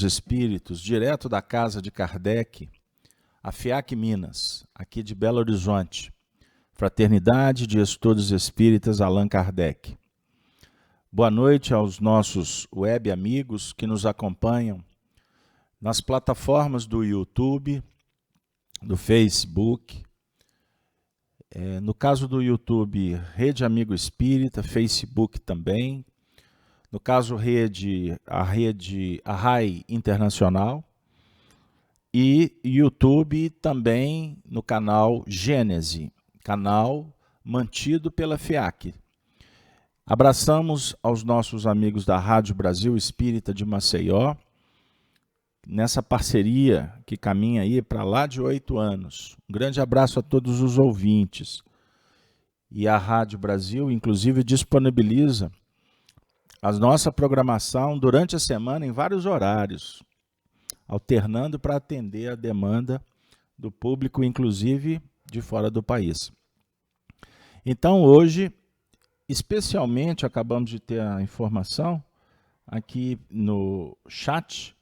dos Espíritos, direto da casa de Kardec, a FIAC Minas, aqui de Belo Horizonte, Fraternidade de Estudos Espíritas Allan Kardec. Boa noite aos nossos web amigos que nos acompanham nas plataformas do YouTube, do Facebook. No caso do YouTube, Rede Amigo Espírita, Facebook também. No caso, a RAI Internacional. E YouTube também no canal Gênese, canal mantido pela FIAC. Abraçamos aos nossos amigos da Rádio Brasil Espírita de Maceió, nessa parceria que caminha aí para lá de 8 anos. Um grande abraço a todos os ouvintes. E a Rádio Brasil, inclusive, disponibiliza a nossa programação durante a semana em vários horários, alternando para atender a demanda do público, inclusive de fora do país. Então, hoje, especialmente, acabamos de ter a informação aqui no chat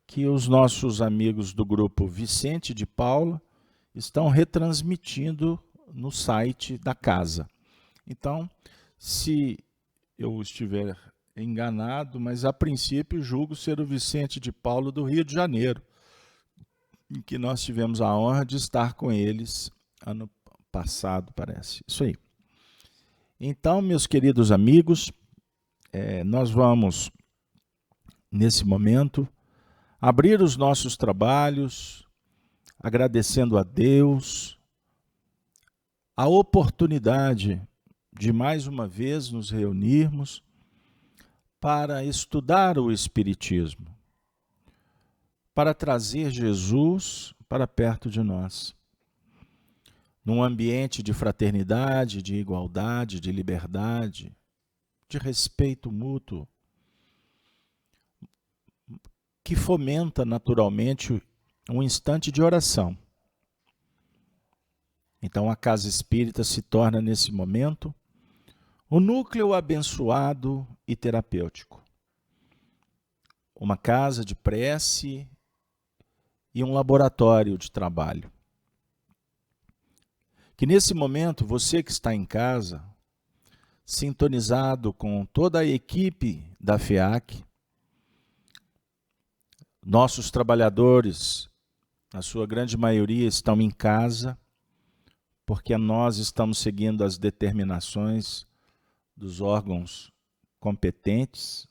que os nossos amigos do grupo Vicente de Paula estão retransmitindo no site da casa. Então, se eu estiver enganado, mas a princípio julgo ser o Vicente de Paulo do Rio de Janeiro, em que nós tivemos a honra de estar com eles ano passado, parece. Isso aí. Então, meus queridos amigos, nós vamos, nesse momento, abrir os nossos trabalhos, agradecendo a Deus a oportunidade de mais uma vez nos reunirmos para estudar o Espiritismo, para trazer Jesus para perto de nós, num ambiente de fraternidade, de igualdade, de liberdade, de respeito mútuo, que fomenta naturalmente um instante de oração. Então a Casa Espírita se torna nesse momento o núcleo abençoado e terapêutico. Uma casa de prece e um laboratório de trabalho. Que nesse momento, você que está em casa, sintonizado com toda a equipe da FIAC, nossos trabalhadores, a sua grande maioria, estão em casa, porque nós estamos seguindo as determinações dos órgãos competentes,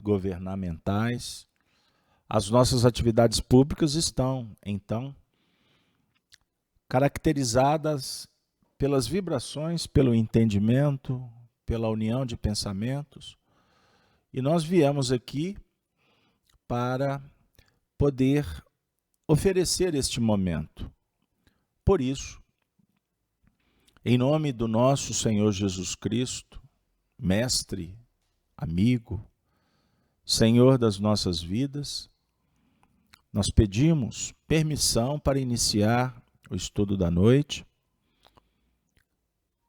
governamentais. As nossas atividades públicas estão, então, caracterizadas pelas vibrações, pelo entendimento, pela união de pensamentos. E nós viemos aqui para poder oferecer este momento. Por isso, em nome do nosso Senhor Jesus Cristo, Mestre, amigo, Senhor das nossas vidas, nós pedimos permissão para iniciar o estudo da noite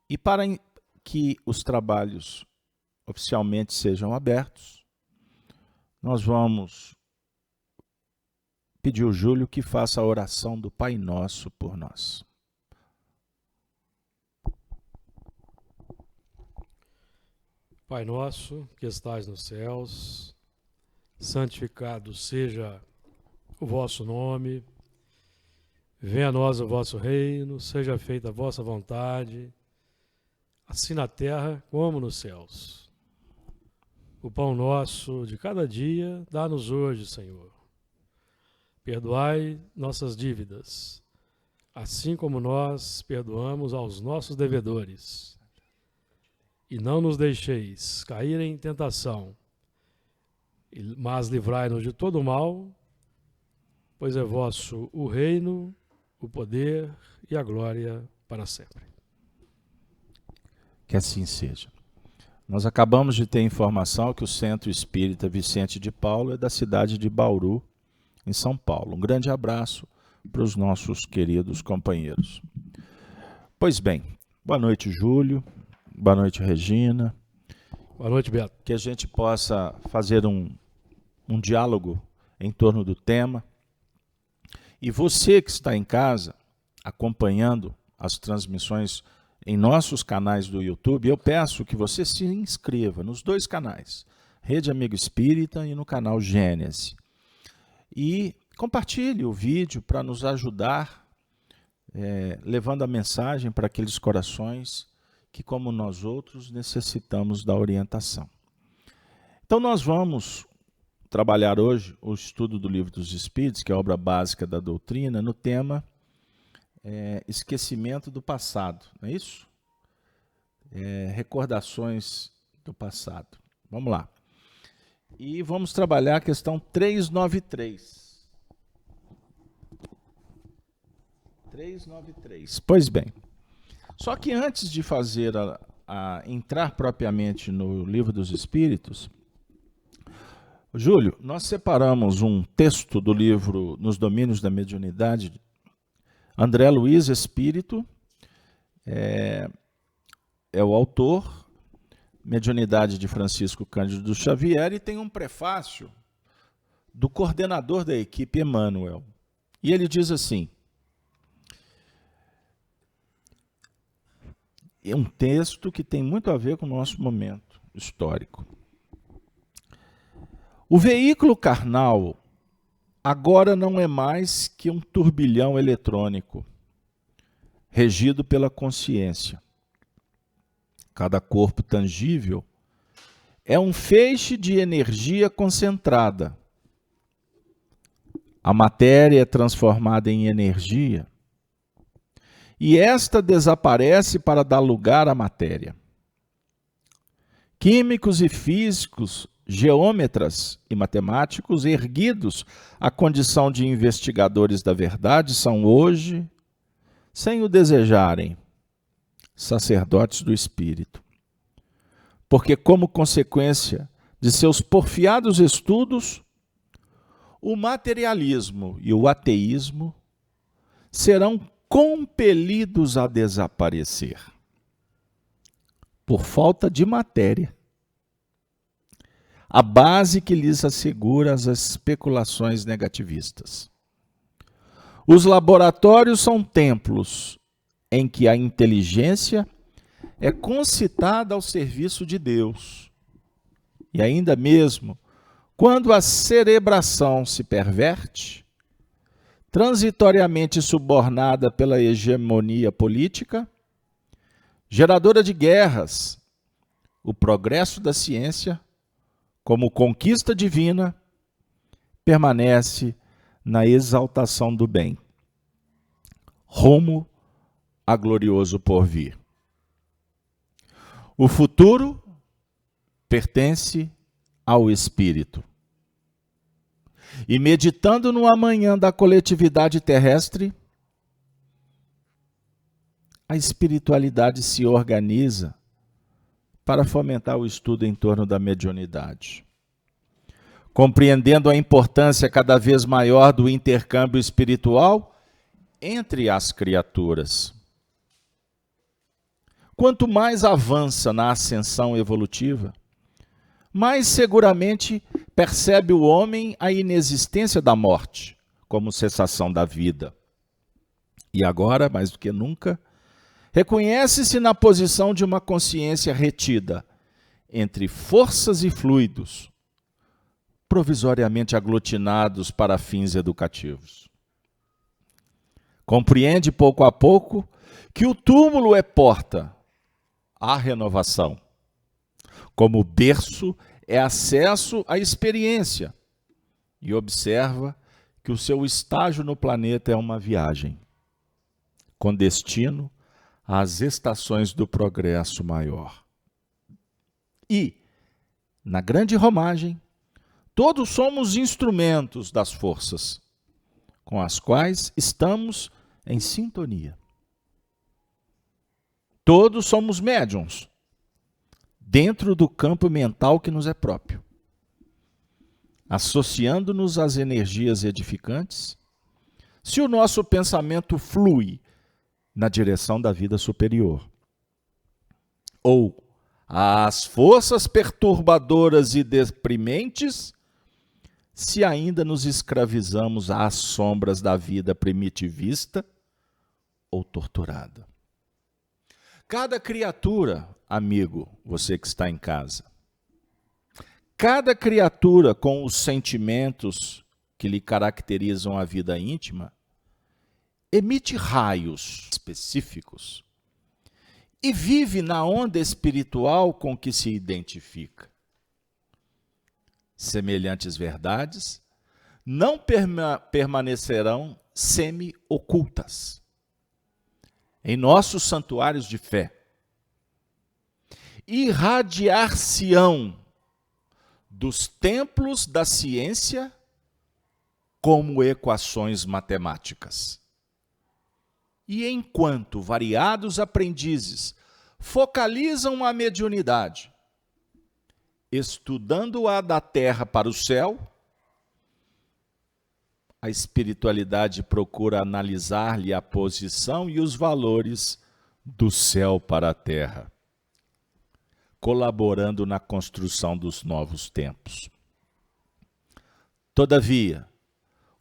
e para que os trabalhos oficialmente sejam abertos, nós vamos pedir ao Júlio que faça a oração do Pai Nosso por nós. Pai nosso, que estais nos céus, santificado seja o vosso nome, venha a nós o vosso reino, seja feita a vossa vontade, assim na terra como nos céus. O pão nosso de cada dia, dá-nos hoje, Senhor. Perdoai nossas dívidas, assim como nós perdoamos aos nossos devedores. E não nos deixeis cair em tentação, mas livrai-nos de todo o mal, pois é vosso o reino, o poder e a glória para sempre. Que assim seja. Nós acabamos de ter informação que o Centro Espírita Vicente de Paulo é da cidade de Bauru, em São Paulo. Um grande abraço para os nossos queridos companheiros. Pois bem, boa noite, Júlio. Boa noite, Regina. Boa noite, Beto. Que a gente possa fazer um um diálogo em torno do tema. E você que está em casa, acompanhando as transmissões em nossos canais do YouTube, eu peço que você se inscreva nos 2 canais, Rede Amigo Espírita e no canal Gênese. E compartilhe o vídeo para nos ajudar, levando a mensagem para aqueles corações que, como nós outros, necessitamos da orientação. Então nós vamos trabalhar hoje o estudo do Livro dos Espíritos, que é a obra básica da doutrina, no tema esquecimento do passado, não é isso? Recordações do passado. Vamos lá. E vamos trabalhar a questão 393. 393. Pois bem, só que antes de fazer entrar propriamente no Livro dos Espíritos, Júlio, nós separamos um texto do livro Nos Domínios da Mediunidade, André Luiz Espírito, é o autor, Mediunidade de Francisco Cândido Xavier, e tem um prefácio do coordenador da equipe, Emmanuel. E ele diz assim, é um texto que tem muito a ver com o nosso momento histórico. O veículo carnal agora não é mais que um turbilhão eletrônico, regido pela consciência. Cada corpo tangível é um feixe de energia concentrada. A matéria é transformada em energia, e esta desaparece para dar lugar à matéria. Químicos e físicos, geômetras e matemáticos, erguidos à condição de investigadores da verdade, são hoje, sem o desejarem, sacerdotes do espírito. Porque, como consequência de seus porfiados estudos, o materialismo e o ateísmo serão compelidos a desaparecer por falta de matéria, a base que lhes assegura as especulações negativistas. Os laboratórios são templos em que a inteligência é concitada ao serviço de Deus. E ainda mesmo, quando a cerebração se perverte, transitoriamente subornada pela hegemonia política, geradora de guerras, o progresso da ciência, como conquista divina, permanece na exaltação do bem, rumo a glorioso porvir. O futuro pertence ao espírito. E meditando no amanhã da coletividade terrestre, a espiritualidade se organiza para fomentar o estudo em torno da mediunidade. Compreendendo a importância cada vez maior do intercâmbio espiritual entre as criaturas. Quanto mais avança na ascensão evolutiva, mais seguramente percebe o homem a inexistência da morte como cessação da vida. E agora, mais do que nunca, reconhece-se na posição de uma consciência retida entre forças e fluidos, provisoriamente aglutinados para fins educativos. Compreende pouco a pouco que o túmulo é porta à renovação, como berço é acesso à experiência, e observa que o seu estágio no planeta é uma viagem, com destino às estações do progresso maior. E, na grande romagem, todos somos instrumentos das forças, com as quais estamos em sintonia. Todos somos médiuns, dentro do campo mental que nos é próprio, associando-nos às energias edificantes, se o nosso pensamento flui na direção da vida superior, ou às forças perturbadoras e deprimentes, se ainda nos escravizamos às sombras da vida primitivista ou torturada. Cada criatura, amigo, você que está em casa, cada criatura com os sentimentos que lhe caracterizam a vida íntima, emite raios específicos e vive na onda espiritual com que se identifica. Semelhantes verdades não permanecerão semi-ocultas em nossos santuários de fé. Irradiar-se-ão dos templos da ciência como equações matemáticas. E enquanto variados aprendizes focalizam a mediunidade, estudando-a da terra para o céu, a espiritualidade procura analisar-lhe a posição e os valores do céu para a terra, colaborando na construção dos novos tempos. Todavia,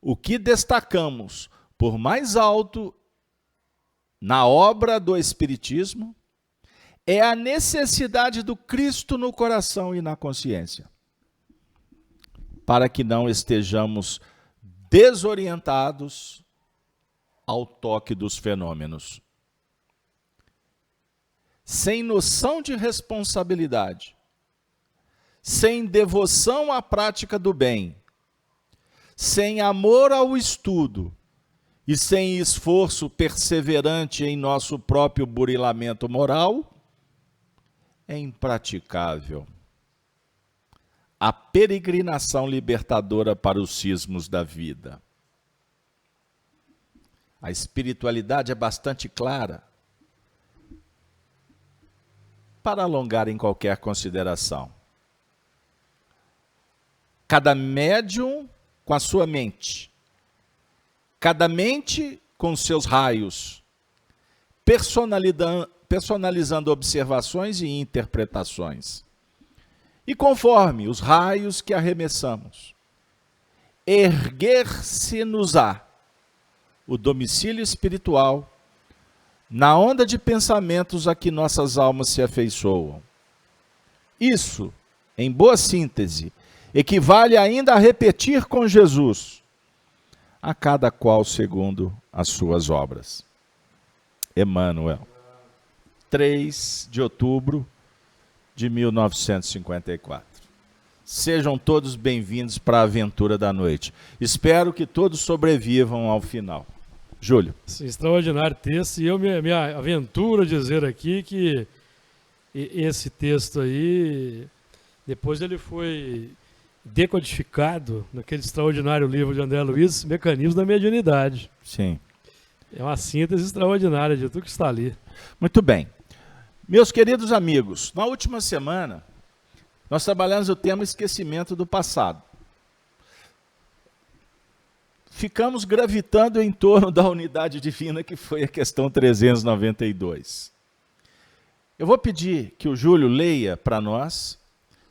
o que destacamos por mais alto na obra do Espiritismo é a necessidade do Cristo no coração e na consciência, para que não estejamos desorientados ao toque dos fenômenos. Sem noção de responsabilidade, sem devoção à prática do bem, sem amor ao estudo e sem esforço perseverante em nosso próprio burilamento moral, é impraticável a peregrinação libertadora para os cismos da vida. A espiritualidade é bastante clara para alongar em qualquer consideração. Cada médium com a sua mente, cada mente com seus raios, personalizando observações e interpretações. E conforme os raios que arremessamos, erguer-se-nos-á o domicílio espiritual na onda de pensamentos a que nossas almas se afeiçoam. Isso, em boa síntese, equivale ainda a repetir com Jesus, a cada qual segundo as suas obras. Emmanuel, 3 de outubro de 1954. Sejam todos bem-vindos para a aventura da noite. Espero que todos sobrevivam ao final. Júlio. Extraordinário texto, e eu me aventuro a dizer aqui que esse texto aí, depois ele foi decodificado naquele extraordinário livro de André Luiz, Mecanismos da Mediunidade. Sim. É uma síntese extraordinária de tudo que está ali. Muito bem. Meus queridos amigos, na última semana, nós trabalhamos o tema esquecimento do passado. Ficamos gravitando em torno da unidade divina, que foi a questão 392. Eu vou pedir que o Júlio leia para nós,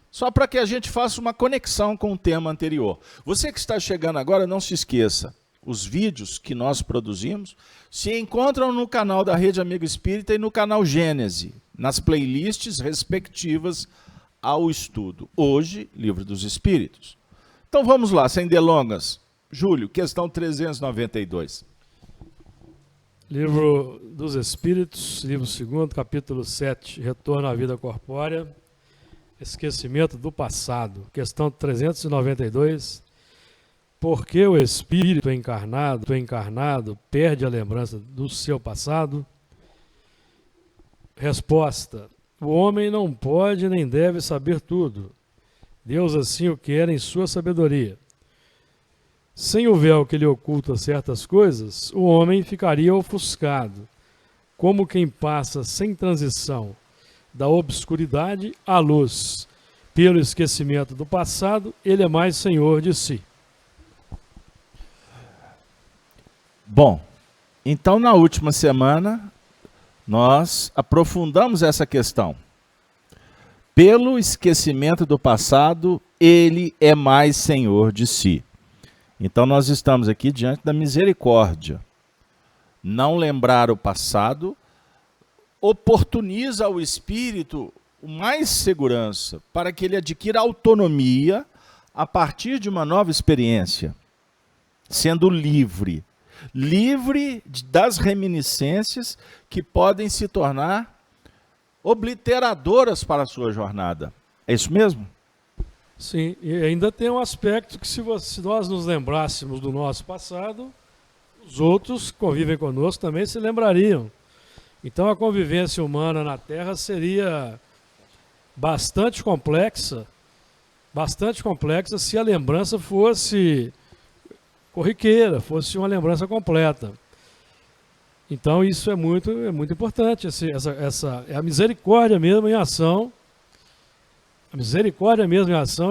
só para que a gente faça uma conexão com o tema anterior. Você que está chegando agora, não se esqueça, os vídeos que nós produzimos se encontram no canal da Rede Amigo Espírita e no canal Gênese, nas playlists respectivas ao estudo. Hoje, Livro dos Espíritos. Então vamos lá, sem delongas. Júlio, questão 392. Livro dos Espíritos, livro 2º, capítulo 7, Retorno à Vida Corpórea, Esquecimento do Passado. Questão 392. Por que o espírito encarnado perde a lembrança do seu passado? Resposta: o homem não pode nem deve saber tudo. Deus assim o quer em sua sabedoria. Sem o véu que lhe oculta certas coisas, o homem ficaria ofuscado, como quem passa sem transição da obscuridade à luz. Pelo esquecimento do passado, ele é mais senhor de si. Bom, então na última semana nós aprofundamos essa questão. Pelo esquecimento do passado, ele é mais senhor de si. Então nós estamos aqui diante da misericórdia. Não lembrar o passado oportuniza ao espírito mais segurança para que ele adquira autonomia a partir de uma nova experiência, sendo livre das reminiscências que podem se tornar obliteradoras para a sua jornada. É isso mesmo? Sim, e ainda tem um aspecto que se nós nos lembrássemos do nosso passado, os outros que convivem conosco também se lembrariam. Então a convivência humana na Terra seria bastante complexa se a lembrança fosse corriqueira, fosse uma lembrança completa. Então isso é muito importante, é a misericórdia mesmo em ação,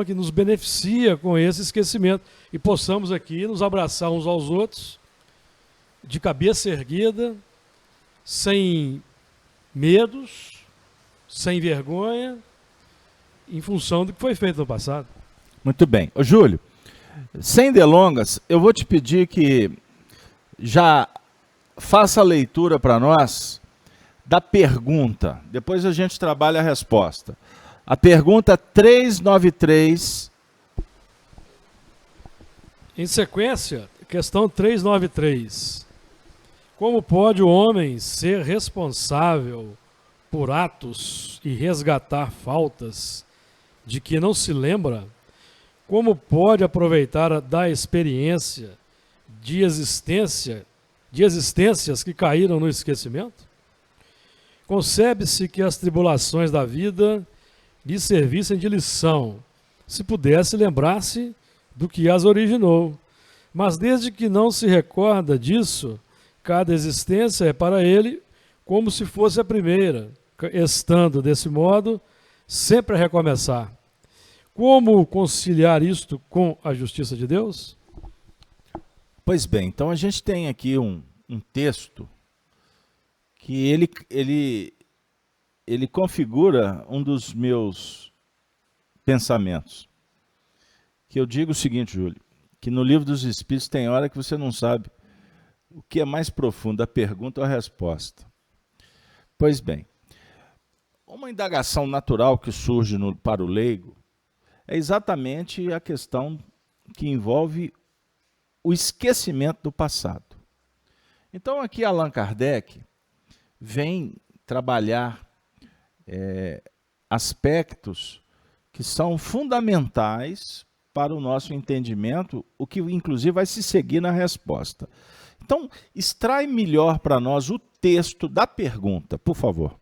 que nos beneficia com esse esquecimento e possamos aqui nos abraçar uns aos outros, de cabeça erguida, sem medos, sem vergonha, em função do que foi feito no passado. Muito bem. Ô, Júlio, sem delongas, eu vou te pedir que já faça a leitura para nós da pergunta. Depois a gente trabalha a resposta. A pergunta 393. Em sequência, questão 393. Como pode o homem ser responsável por atos e resgatar faltas de que não se lembra? Como pode aproveitar da experiência de existências que caíram no esquecimento? Concebe-se que as tribulações da vida lhe servissem de lição, se pudesse lembrar-se do que as originou. Mas desde que não se recorda disso, cada existência é para ele como se fosse a primeira, estando, desse modo, sempre a recomeçar. Como conciliar isto com a justiça de Deus? Pois bem, então a gente tem aqui um texto que ele configura um dos meus pensamentos. Que eu digo o seguinte, Júlio, que no Livro dos Espíritos tem hora que você não sabe o que é mais profundo, a pergunta ou a resposta. Pois bem, uma indagação natural que surge para o leigo é exatamente a questão que envolve o esquecimento do passado. Então aqui Allan Kardec vem trabalhar aspectos que são fundamentais para o nosso entendimento, o que inclusive vai se seguir na resposta. Então, extrai melhor para nós o texto da pergunta, por favor.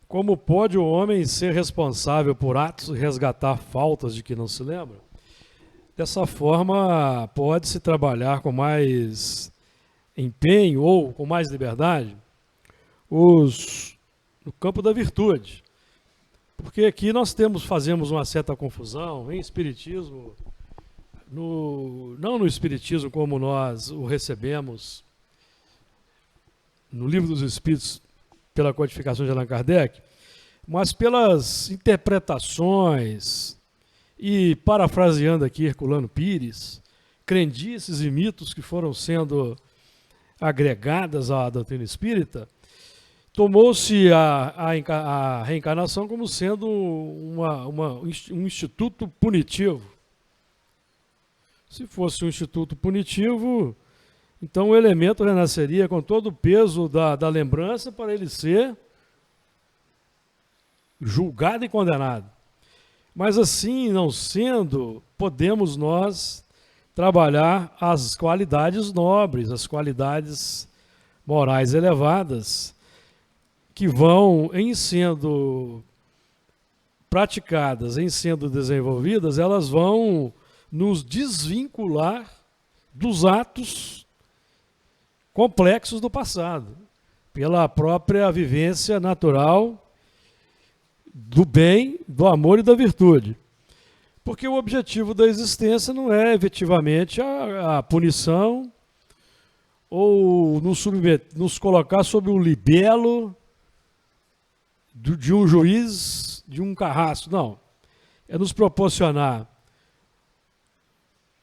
Como pode o homem ser responsável por atos e resgatar faltas de que não se lembra? Dessa forma, pode-se trabalhar com mais empenho ou com mais liberdade no campo da virtude. Porque aqui nós fazemos uma certa confusão em espiritismo, não no espiritismo como nós o recebemos no Livro dos Espíritos pela codificação de Allan Kardec, mas pelas interpretações e, parafraseando aqui Herculano Pires, crendices e mitos que foram sendo agregadas à doutrina espírita, tomou-se a reencarnação como sendo um instituto punitivo. Se fosse um instituto punitivo, então o elemento renasceria com todo o peso da lembrança para ele ser julgado e condenado. Mas assim não sendo, podemos nós trabalhar as qualidades nobres, as qualidades morais elevadas, que vão, em sendo praticadas, em sendo desenvolvidas, elas vão nos desvincular dos atos complexos do passado, pela própria vivência natural do bem, do amor e da virtude. Porque o objetivo da existência não é efetivamente a punição ou nos colocar sob o libelo de um juiz de um carrasco, não. É nos proporcionar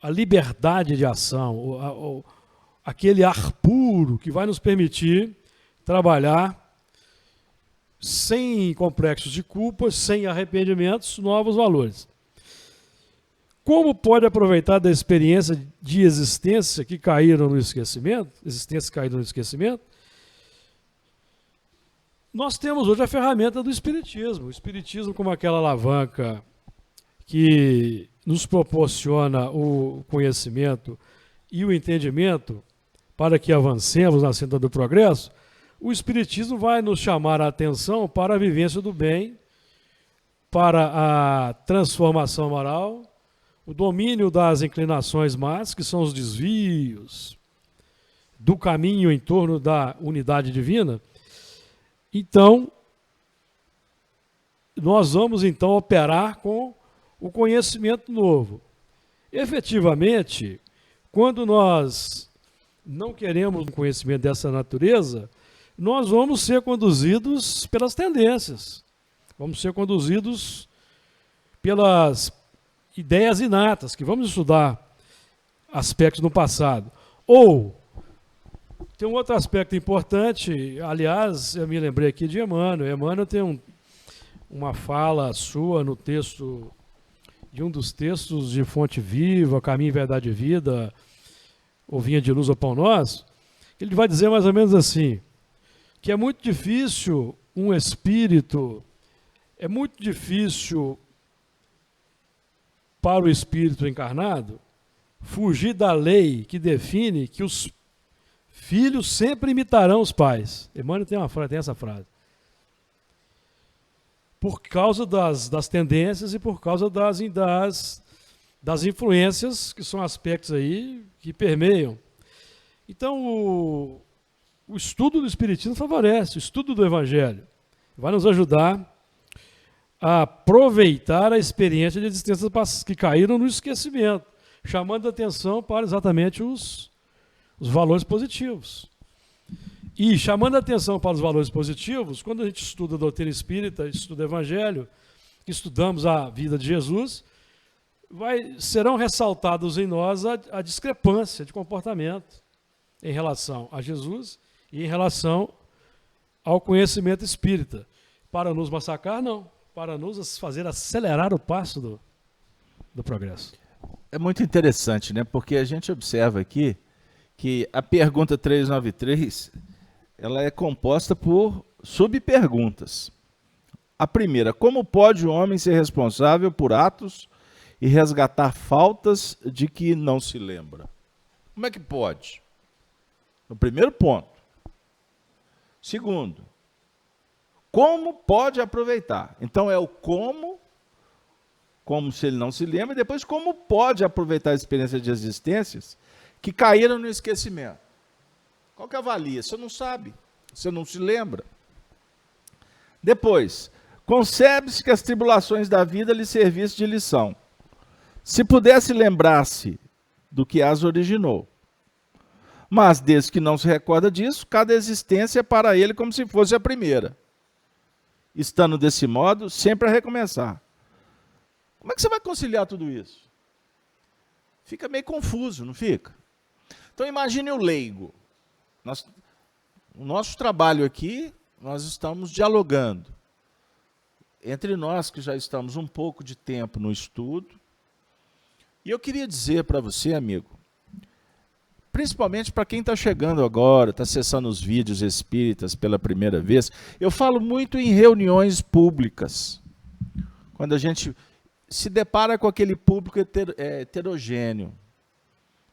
a liberdade de ação, aquele ar puro que vai nos permitir trabalhar sem complexos de culpa, sem arrependimentos, novos valores. Como pode aproveitar da experiência de existência que caíram no esquecimento, nós temos hoje a ferramenta do Espiritismo. O Espiritismo como aquela alavanca que nos proporciona o conhecimento e o entendimento para que avancemos na senda do progresso. O Espiritismo vai nos chamar a atenção para a vivência do bem, para a transformação moral, o domínio das inclinações más, que são os desvios do caminho em torno da unidade divina. Então, nós vamos então operar com o conhecimento novo. Efetivamente, quando nós não queremos um conhecimento dessa natureza, nós vamos ser conduzidos pelas tendências, vamos ser conduzidos pelas ideias inatas, que vamos estudar aspectos no passado. Ou, tem um outro aspecto importante, aliás, eu me lembrei aqui de Emmanuel. Emmanuel tem uma fala sua no texto, de um dos textos de Fonte Viva, Caminho, Verdade e Vida, ou Vinha de Luz ao Pão Nosso, ele vai dizer mais ou menos assim, que é muito difícil um espírito, é muito difícil para o espírito encarnado fugir da lei que define que os filhos sempre imitarão os pais. Emmanuel tem essa frase. Por causa das tendências e por causa das influências, que são aspectos aí que permeiam. Então, o estudo do Espiritismo favorece, o estudo do Evangelho vai nos ajudar a aproveitar a experiência de existências que caíram no esquecimento, chamando a atenção para exatamente os valores positivos. E chamando a atenção para os valores positivos, quando a gente estuda a doutrina espírita, estuda o Evangelho, estudamos a vida de Jesus, serão ressaltados em nós a discrepância de comportamento em relação a Jesus e em relação ao conhecimento espírita. Para nos massacrar, não. Para nos fazer acelerar o passo do progresso. É muito interessante, né? Porque a gente observa aqui que a pergunta 393 ela é composta por subperguntas. A primeira, como pode o homem ser responsável por atos e resgatar faltas de que não se lembra? Como é que pode? No primeiro ponto. Segundo, como pode aproveitar? Então é o como se ele não se lembra, e depois como pode aproveitar a experiência de existências que caíram no esquecimento. Qual que avalia? Você não sabe, você não se lembra. Depois, concebe-se que as tribulações da vida lhe servissem de lição. Se pudesse lembrar-se do que as originou. Mas, desde que não se recorda disso, cada existência é para ele como se fosse a primeira. Estando desse modo, sempre a recomeçar. Como é que você vai conciliar tudo isso? Fica meio confuso, não fica? Então imagine o leigo. O nosso trabalho aqui, nós estamos dialogando. Entre nós que já estamos um pouco de tempo no estudo. E eu queria dizer para você, amigo, principalmente para quem está chegando agora, está acessando os vídeos espíritas pela primeira vez, eu falo muito em reuniões públicas, quando a gente se depara com aquele público heterogêneo.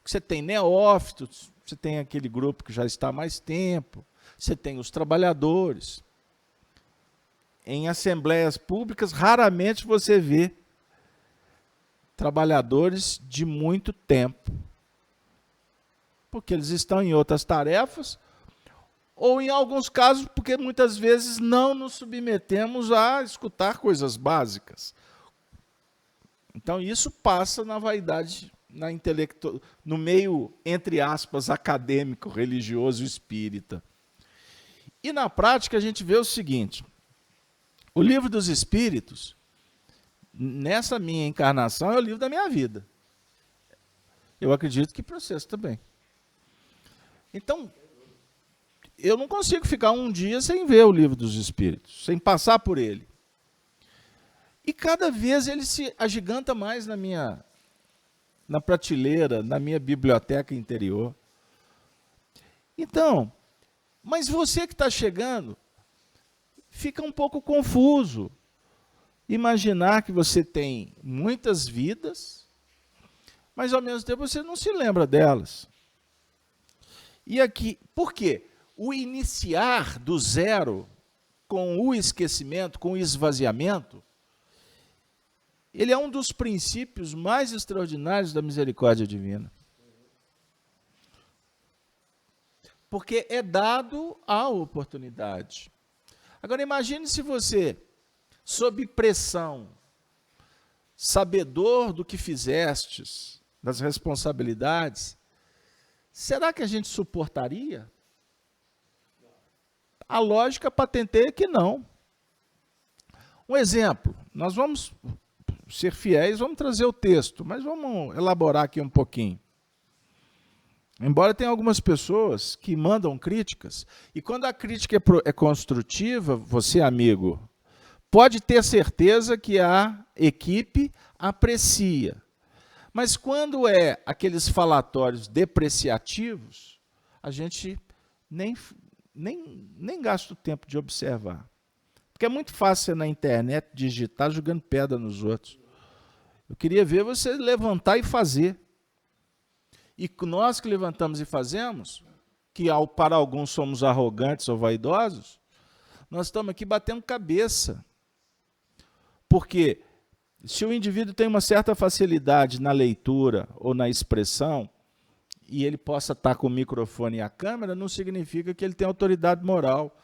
Você tem neófitos, você tem aquele grupo que já está há mais tempo, você tem os trabalhadores. Em assembleias públicas, raramente você vê trabalhadores de muito tempo, porque eles estão em outras tarefas, ou em alguns casos, porque muitas vezes não nos submetemos a escutar coisas básicas. Então isso passa na vaidade, no meio, entre aspas, acadêmico, religioso, espírita. E na prática a gente vê o seguinte, O Livro dos Espíritos, nessa minha encarnação, é o livro da minha vida. Eu acredito que para vocês também. Então, eu não consigo ficar um dia sem ver o Livro dos Espíritos, sem passar por ele. E cada vez ele se agiganta mais na prateleira, na minha biblioteca interior. Então, mas você que está chegando, fica um pouco confuso. Imaginar que você tem muitas vidas, mas ao mesmo tempo você não se lembra delas. E aqui, por quê? O iniciar do zero, com o esquecimento, com o esvaziamento, ele é um dos princípios mais extraordinários da misericórdia divina. Porque é dado a oportunidade. Agora imagine se você, sob pressão, sabedor do que fizestes, das responsabilidades, será que a gente suportaria? A lógica patenteia que não. Um exemplo, nós vamos ser fiéis, vamos trazer o texto, mas vamos elaborar aqui um pouquinho. Embora tenha algumas pessoas que mandam críticas, e quando a crítica é construtiva, você, amigo, pode ter certeza que a equipe aprecia. Mas quando é aqueles falatórios depreciativos, a gente nem gasta o tempo de observar. Porque é muito fácil você na internet digitar jogando pedra nos outros. Eu queria ver você levantar e fazer. E nós que levantamos e fazemos, que para alguns somos arrogantes ou vaidosos, nós estamos aqui batendo cabeça. Porque se o indivíduo tem uma certa facilidade na leitura ou na expressão, e ele possa estar com o microfone e a câmera, não significa que ele tem autoridade moral.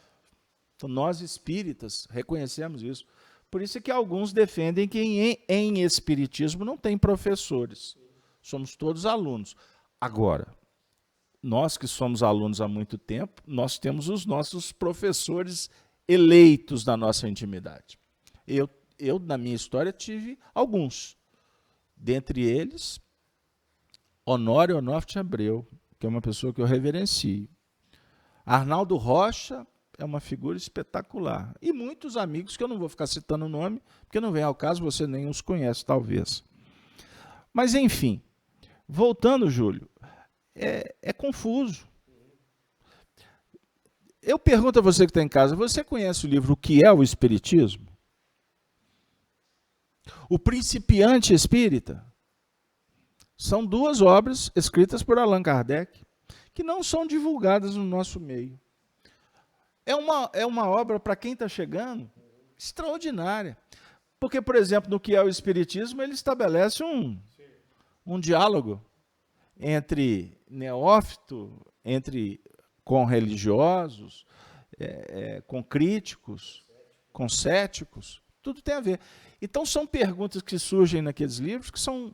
Então, nós espíritas reconhecemos isso. Por isso é que alguns defendem que em espiritismo não tem professores. Somos todos alunos. Agora, nós que somos alunos há muito tempo, nós temos os nossos professores eleitos da nossa intimidade. Eu, na minha história, tive alguns. Dentre eles, Honório Onofre Abreu, que é uma pessoa que eu reverencio. Arnaldo Rocha é uma figura espetacular. E muitos amigos, que eu não vou ficar citando o nome, porque não vem ao caso, você nem os conhece, talvez. Mas, enfim, voltando, Júlio, é confuso. Eu pergunto a você que está em casa, você conhece o livro O que é o Espiritismo? O Principiante Espírita? São duas obras escritas por Allan Kardec, que não são divulgadas no nosso meio. É uma obra, para quem está chegando, extraordinária. Porque, por exemplo, no que é o Espiritismo, ele estabelece um diálogo entre neófito, com religiosos, com críticos, com céticos, tudo tem a ver. Então, são perguntas que surgem naqueles livros que são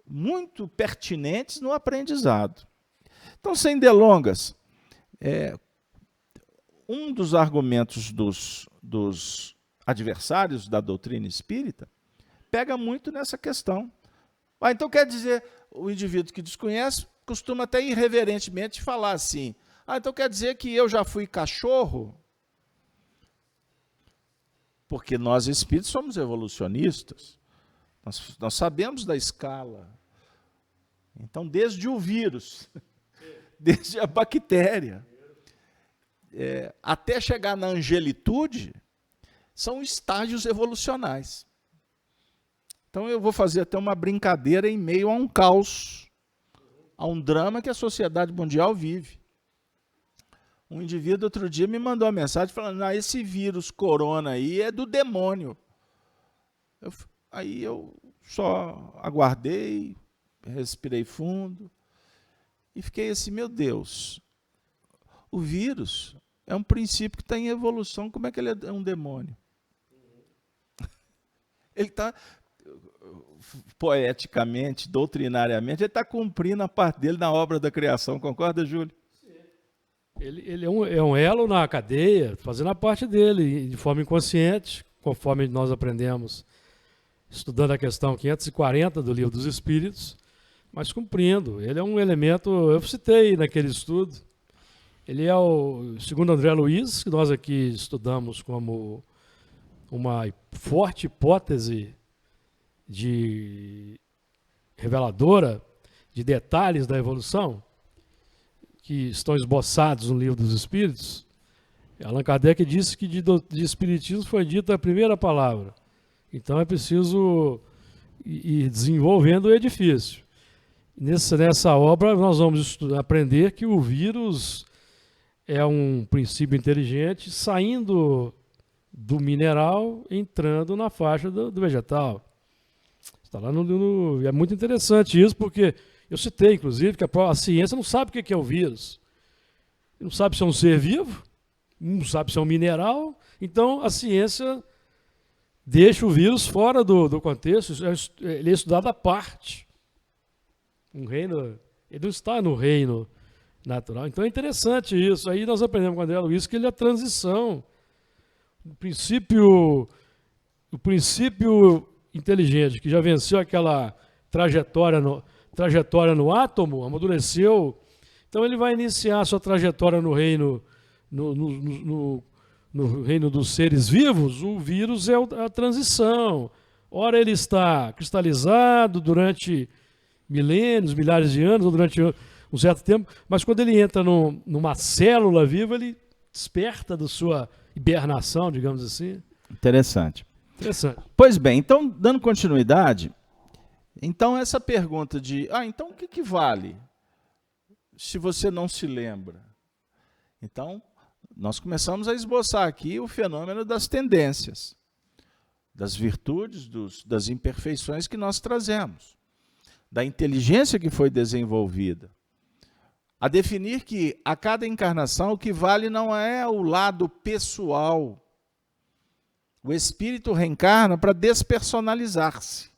muito pertinentes no aprendizado. Então, sem delongas, um dos argumentos dos adversários da doutrina espírita pega muito nessa questão. Então, quer dizer, o indivíduo que desconhece costuma até irreverentemente falar assim, então quer dizer que eu já fui cachorro? Porque nós espíritos somos evolucionistas, nós sabemos da escala. Então, desde o vírus, desde a bactéria, até chegar na angelitude, são estágios evolucionais. Então, eu vou fazer até uma brincadeira em meio a um caos, a um drama que a sociedade mundial vive. Um indivíduo outro dia me mandou uma mensagem falando, esse vírus corona aí é do demônio. Aí eu só aguardei, respirei fundo e fiquei assim, meu Deus, o vírus é um princípio que está em evolução, como é que ele é um demônio? Ele está, poeticamente, doutrinariamente, ele está cumprindo a parte dele na obra da criação, concorda, Júlio? Ele é um elo na cadeia, fazendo a parte dele, de forma inconsciente, conforme nós aprendemos, estudando a questão 540 do Livro dos Espíritos, mas cumprindo. Ele é um elemento, eu citei naquele estudo, ele é o, segundo André Luiz, que nós aqui estudamos como uma forte hipótese de reveladora de detalhes da evolução, que estão esboçados no Livro dos Espíritos. Allan Kardec disse que de Espiritismo foi dita a primeira palavra. Então é preciso ir desenvolvendo o edifício. Nessa obra nós vamos aprender que o vírus é um princípio inteligente saindo do mineral, entrando na faixa do vegetal. Está lá é muito interessante isso, porque eu citei, inclusive, que a ciência não sabe o que é o vírus. Não sabe se é um ser vivo, não sabe se é um mineral. Então, a ciência deixa o vírus fora do contexto. Ele é estudado à parte. Ele não está no reino natural. Então, é interessante isso. Aí nós aprendemos com o André Luiz que ele é a transição. O princípio inteligente, que já venceu aquela trajetória no átomo, amadureceu, então ele vai iniciar a sua trajetória no reino, no reino dos seres vivos. O vírus é a transição. Ora ele está cristalizado durante milênios, milhares de anos, ou durante um certo tempo, mas quando ele entra numa célula viva, ele desperta da sua hibernação, digamos assim. Interessante. Pois bem, então, dando continuidade, então essa pergunta de, então o que vale se você não se lembra? Então, nós começamos a esboçar aqui o fenômeno das tendências, das virtudes, das imperfeições que nós trazemos, da inteligência que foi desenvolvida, a definir que a cada encarnação o que vale não é o lado pessoal. O espírito reencarna para despersonalizar-se.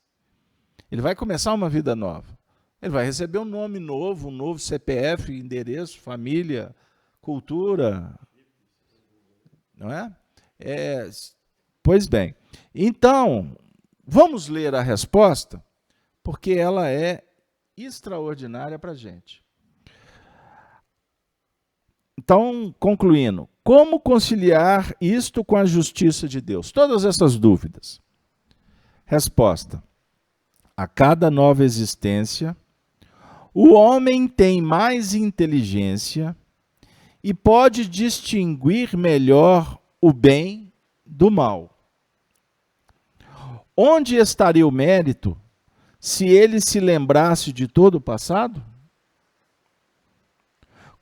Ele vai começar uma vida nova. Ele vai receber um nome novo, um novo CPF, endereço, família, cultura. Não é? Pois bem. Então, vamos ler a resposta, porque ela é extraordinária para a gente. Então, concluindo, como conciliar isto com a justiça de Deus? Todas essas dúvidas. Resposta. A cada nova existência, o homem tem mais inteligência e pode distinguir melhor o bem do mal. Onde estaria o mérito se ele se lembrasse de todo o passado?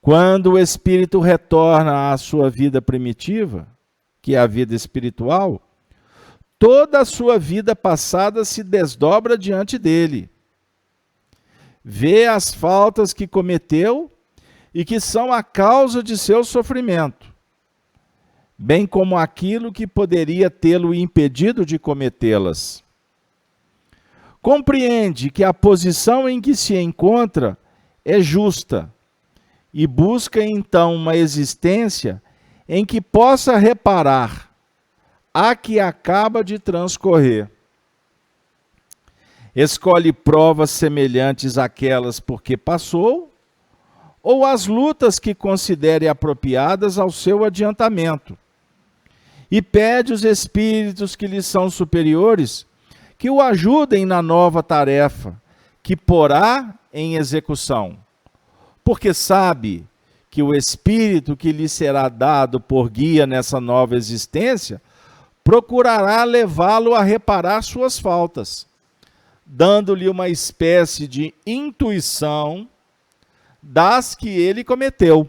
Quando o espírito retorna à sua vida primitiva, que é a vida espiritual, toda a sua vida passada se desdobra diante dele. Vê as faltas que cometeu e que são a causa de seu sofrimento, bem como aquilo que poderia tê-lo impedido de cometê-las. Compreende que a posição em que se encontra é justa, e busca então uma existência em que possa reparar a que acaba de transcorrer. Escolhe provas semelhantes àquelas porque passou, ou as lutas que considere apropriadas ao seu adiantamento, e pede os espíritos que lhe são superiores que o ajudem na nova tarefa que porá em execução, porque sabe que o espírito que lhe será dado por guia nessa nova existência procurará levá-lo a reparar suas faltas, dando-lhe uma espécie de intuição das que ele cometeu.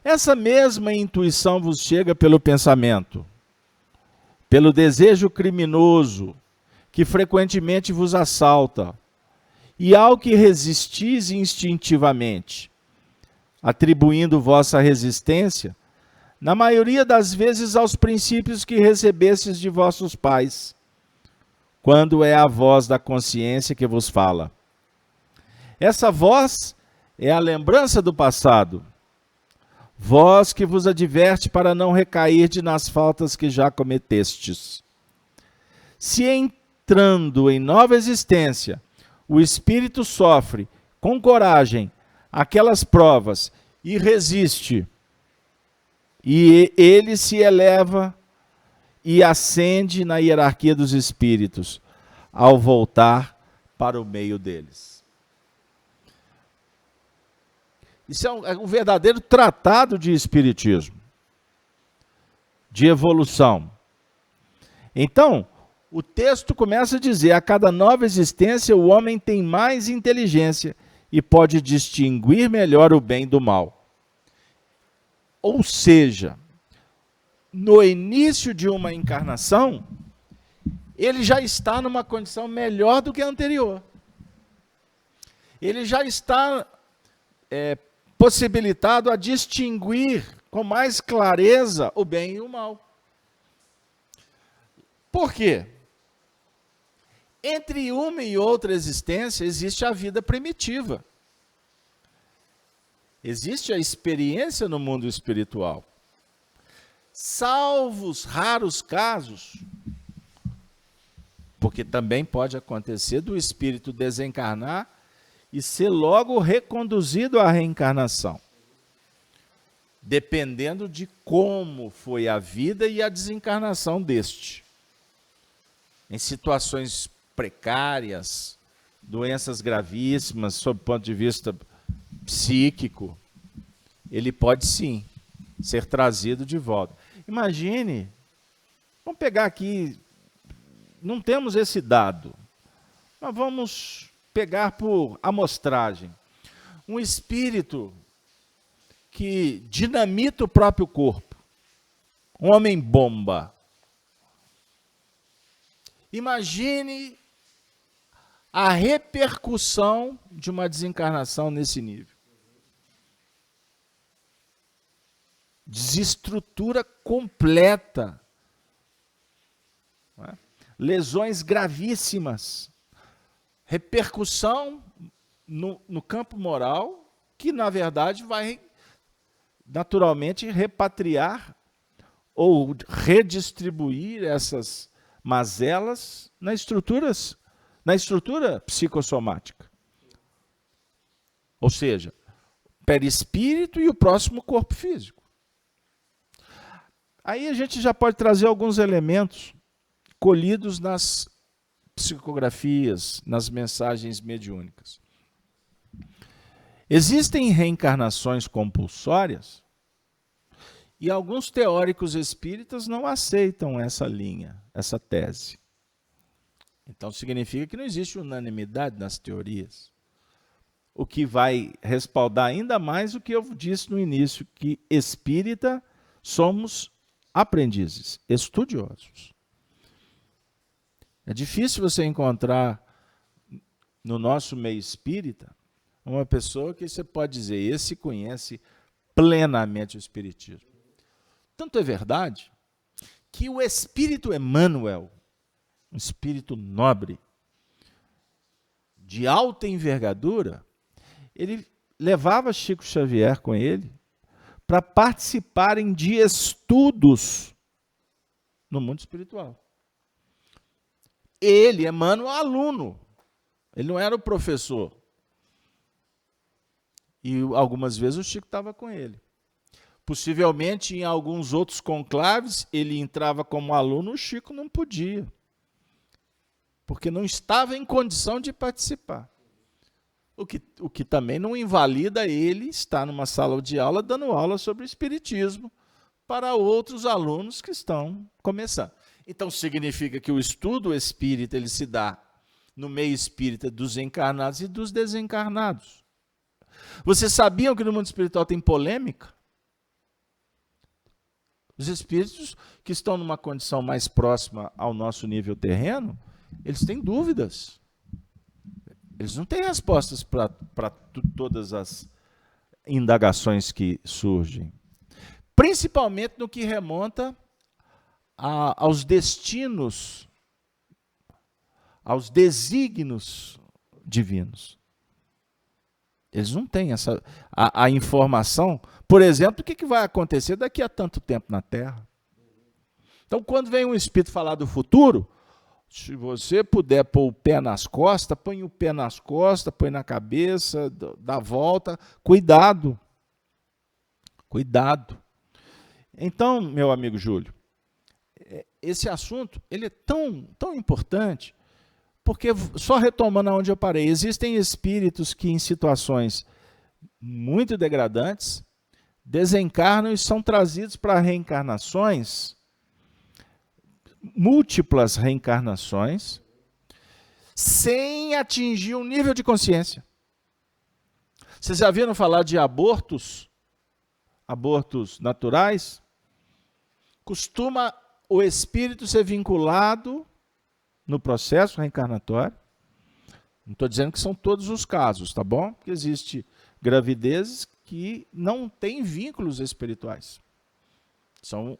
Essa mesma intuição vos chega pelo pensamento, pelo desejo criminoso que frequentemente vos assalta, e ao que resistis instintivamente, atribuindo vossa resistência, na maioria das vezes, aos princípios que recebestes de vossos pais, quando é a voz da consciência que vos fala. Essa voz é a lembrança do passado. vós que vos adverte para não recairde nas faltas que já cometestes. Se entrando em nova existência, o espírito sofre com coragem aquelas provas e resiste, e ele se eleva e ascende na hierarquia dos espíritos, ao voltar para o meio deles. Isso é um verdadeiro tratado de espiritismo, de evolução. Então, o texto começa a dizer: a cada nova existência o homem tem mais inteligência e pode distinguir melhor o bem do mal. Ou seja, no início de uma encarnação, ele já está numa condição melhor do que a anterior. Ele já está possibilitado a distinguir com mais clareza o bem e o mal. Por quê? Entre uma e outra existência existe a vida primitiva. Existe a experiência no mundo espiritual. Salvo os raros casos, porque também pode acontecer do espírito desencarnar e ser logo reconduzido à reencarnação, dependendo de como foi a vida e a desencarnação deste. Em situações precárias, doenças gravíssimas, sob o ponto de vista psíquico, ele pode sim ser trazido de volta. Imagine, vamos pegar aqui, não temos esse dado, mas vamos pegar por amostragem. Um espírito que dinamita o próprio corpo, um homem-bomba. Imagine a repercussão de uma desencarnação nesse nível. Desestrutura completa. Não é? Lesões gravíssimas. Repercussão no campo moral, que na verdade vai naturalmente repatriar ou redistribuir essas mazelas na estrutura psicossomática. Ou seja, perispírito e o próximo corpo físico. Aí a gente já pode trazer alguns elementos colhidos nas psicografias, nas mensagens mediúnicas. Existem reencarnações compulsórias e alguns teóricos espíritas não aceitam essa linha, essa tese. Então significa que não existe unanimidade nas teorias. O que vai respaldar ainda mais o que eu disse no início, que espírita somos aprendizes, estudiosos. É difícil você encontrar no nosso meio espírita uma pessoa que você pode dizer, esse conhece plenamente o espiritismo. Tanto é verdade que o espírito Emmanuel, um espírito nobre, de alta envergadura, ele levava Chico Xavier com ele para participarem de estudos no mundo espiritual. Ele, Emmanuel, aluno, ele não era o professor. E algumas vezes o Chico estava com ele. Possivelmente em alguns outros conclaves ele entrava como aluno, o Chico não podia, porque não estava em condição de participar. O que também não invalida ele estar numa sala de aula dando aula sobre o espiritismo para outros alunos que estão começando. Então significa que o estudo espírita ele se dá no meio espírita dos encarnados e dos desencarnados. Vocês sabiam que no mundo espiritual tem polêmica? Os espíritos que estão numa condição mais próxima ao nosso nível terreno, eles têm dúvidas. Eles não têm respostas para todas as indagações que surgem. Principalmente no que remonta aos destinos, aos desígnios divinos. Eles não têm a informação, por exemplo, do que vai acontecer daqui a tanto tempo na Terra. Então, quando vem um espírito falar do futuro, se você puder pôr o pé nas costas, põe o pé nas costas, põe na cabeça, dá a volta. Cuidado. Cuidado. Então, meu amigo Júlio, esse assunto ele é tão importante, porque, só retomando aonde eu parei, existem espíritos que em situações muito degradantes desencarnam e são trazidos para reencarnações, múltiplas reencarnações, sem atingir um nível de consciência. Vocês já viram falar de abortos naturais? Costuma o espírito ser vinculado no processo reencarnatório. Não estou dizendo que são todos os casos, tá bom? Porque existe gravidezes que não têm vínculos espirituais.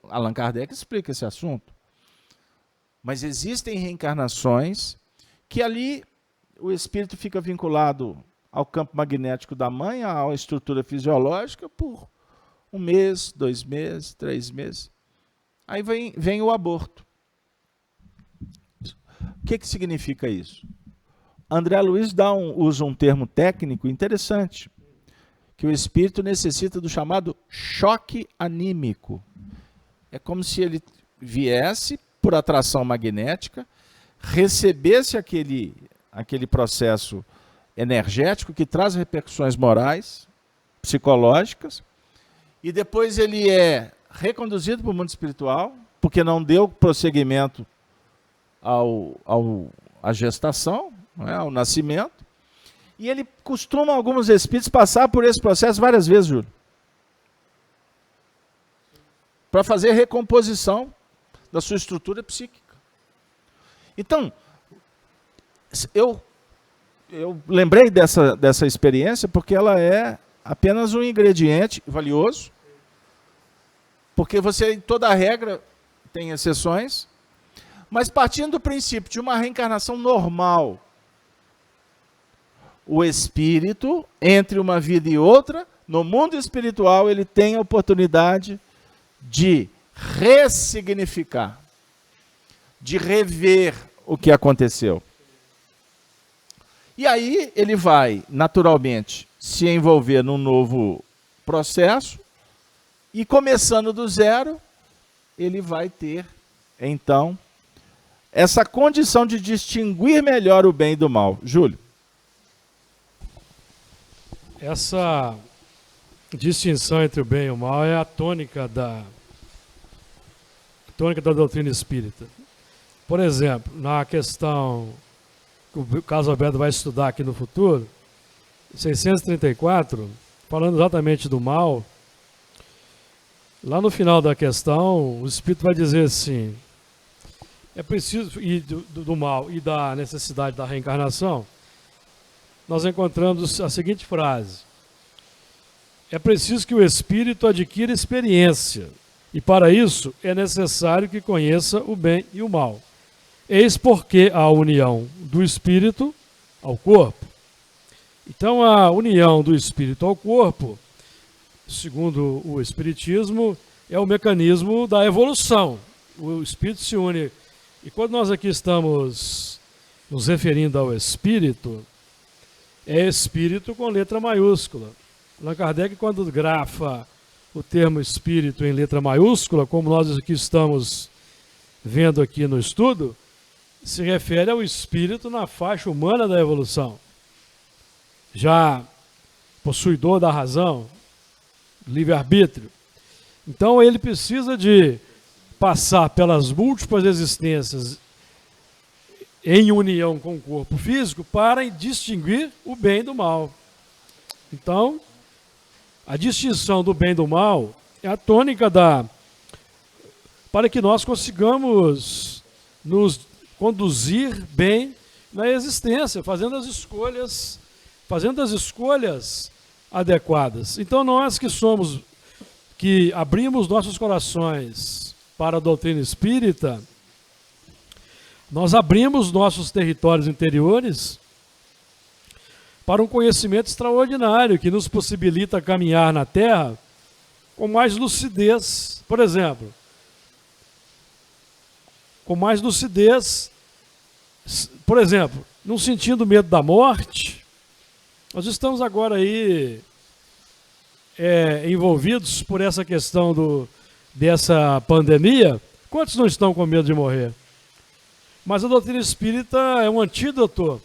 Allan Kardec explica esse assunto. Mas existem reencarnações que ali o espírito fica vinculado ao campo magnético da mãe, à estrutura fisiológica, por 1 mês, 2 meses, 3 meses. Aí vem o aborto. O que significa isso? André Luiz usa um termo técnico interessante, que o espírito necessita do chamado choque anímico. É como se ele viesse por atração magnética, recebesse aquele processo energético que traz repercussões morais, psicológicas, e depois ele é reconduzido para o mundo espiritual, porque não deu prosseguimento à gestação, não é? Ao nascimento, e ele costuma, alguns espíritos, passar por esse processo várias vezes, Júlio, para fazer recomposição da sua estrutura psíquica. Então, eu lembrei dessa experiência porque ela é apenas um ingrediente valioso, porque você, em toda regra, tem exceções, mas partindo do princípio de uma reencarnação normal, o espírito, entre uma vida e outra, no mundo espiritual, ele tem a oportunidade de ressignificar, de rever o que aconteceu. E aí ele vai, naturalmente, se envolver num novo processo, e começando do zero, ele vai ter, então, essa condição de distinguir melhor o bem do mal. Júlio. Essa distinção entre o bem e o mal é a tônica da doutrina espírita. Por exemplo, na questão que o Carlos Alberto vai estudar aqui no futuro, 634, falando exatamente do mal, lá no final da questão, o Espírito vai dizer assim, é preciso, e do mal e da necessidade da reencarnação, nós encontramos a seguinte frase: é preciso que o espírito adquira experiência, e para isso é necessário que conheça o bem e o mal. Eis porque a união do espírito ao corpo. Então, a união do espírito ao corpo, segundo o espiritismo, é o mecanismo da evolução. O espírito se une. E quando nós aqui estamos nos referindo ao espírito, é espírito com letra maiúscula. Allan Kardec, quando grafa o termo espírito em letra maiúscula, como nós aqui estamos vendo aqui no estudo, se refere ao espírito na faixa humana da evolução. Já possuidor da razão, livre-arbítrio. Então ele precisa de passar pelas múltiplas existências em união com o corpo físico para distinguir o bem do mal. Então, a distinção do bem e do mal é a tônica para que nós consigamos nos conduzir bem na existência, fazendo as escolhas adequadas. Então, nós que abrimos nossos corações para a doutrina espírita, nós abrimos nossos territórios interiores para um conhecimento extraordinário que nos possibilita caminhar na Terra com mais lucidez. Por exemplo, com mais lucidez, por exemplo, não sentindo medo da morte. Nós estamos agora aí envolvidos por essa questão dessa pandemia. Quantos não estão com medo de morrer? Mas a doutrina espírita é um antídoto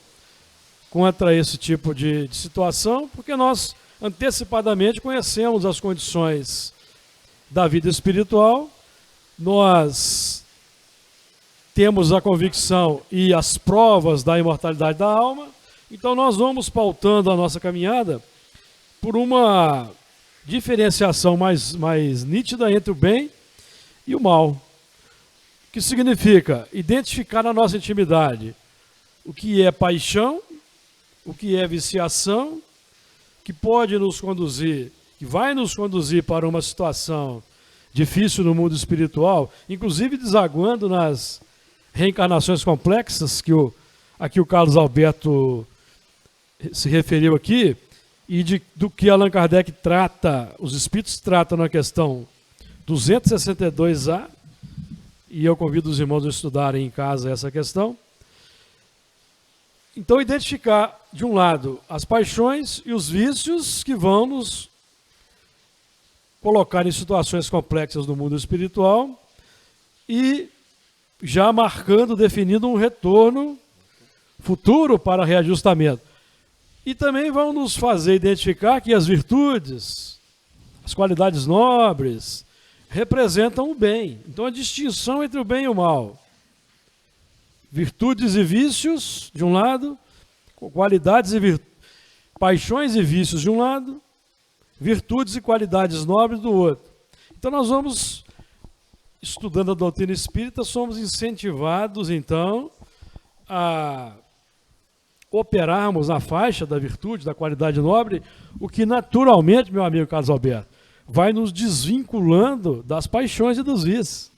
contra esse tipo de situação, porque nós antecipadamente conhecemos as condições da vida espiritual, nós temos a convicção e as provas da imortalidade da alma, então nós vamos pautando a nossa caminhada por uma diferenciação mais nítida entre o bem e o mal, que significa identificar na nossa intimidade o que é paixão, o que é viciação, que pode nos conduzir, que vai nos conduzir para uma situação difícil no mundo espiritual, inclusive desaguando nas reencarnações complexas que o Carlos Alberto se referiu aqui, e do que Allan Kardec trata, os espíritos tratam na questão 262A, e eu convido os irmãos a estudarem em casa essa questão. Então, identificar, de um lado, as paixões e os vícios que vão nos colocar em situações complexas no mundo espiritual e já marcando, definindo um retorno futuro para reajustamento. E também vão nos fazer identificar que as virtudes, as qualidades nobres, representam o bem. Então, a distinção entre o bem e o mal. Virtudes e vícios, de um lado, qualidades e paixões e vícios de um lado, virtudes e qualidades nobres do outro. Então nós vamos, estudando a doutrina espírita, somos incentivados, então, a operarmos na faixa da virtude, da qualidade nobre, o que naturalmente, meu amigo Carlos Alberto, vai nos desvinculando das paixões e dos vícios.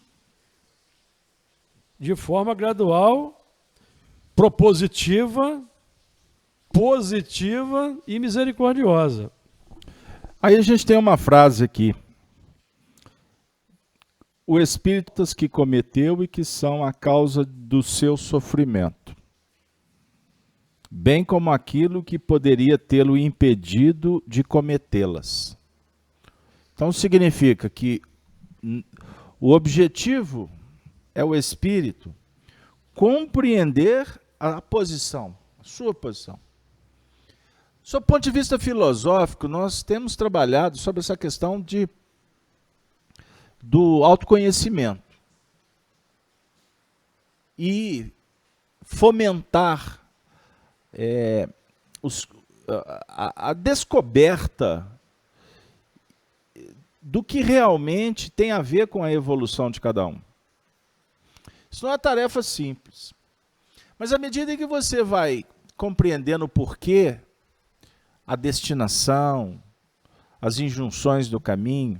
De forma gradual, propositiva, positiva e misericordiosa. Aí a gente tem uma frase aqui. O espíritos que cometeu e que são a causa do seu sofrimento, bem como aquilo que poderia tê-lo impedido de cometê-las. Então significa que o objetivo é o espírito compreender a posição, a sua posição. Sob o ponto de vista filosófico, nós temos trabalhado sobre essa questão do autoconhecimento e fomentar a descoberta do que realmente tem a ver com a evolução de cada um. Isso não é uma tarefa simples. Mas à medida que você vai compreendendo o porquê, a destinação, as injunções do caminho,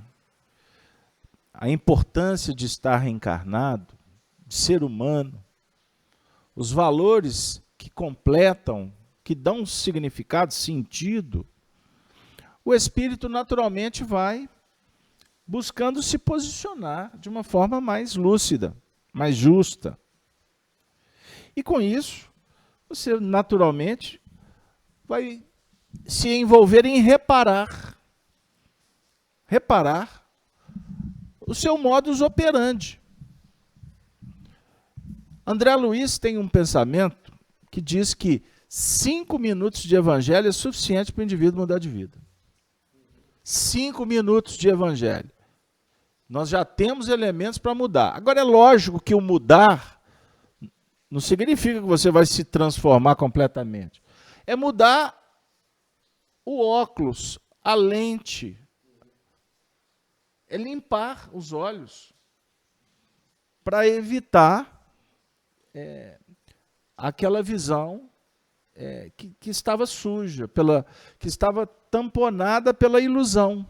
a importância de estar reencarnado, de ser humano, os valores que completam, que dão significado, sentido, o espírito naturalmente vai buscando se posicionar de uma forma mais lúcida, mais justa. E com isso, você naturalmente vai se envolver em reparar o seu modus operandi. André Luiz tem um pensamento que diz que 5 minutos de evangelho é suficiente para o indivíduo mudar de vida. 5 minutos de evangelho. Nós já temos elementos para mudar. Agora, é lógico que o mudar não significa que você vai se transformar completamente. É mudar o óculos, a lente. É limpar os olhos para evitar aquela visão que estava suja, que estava tamponada pela ilusão.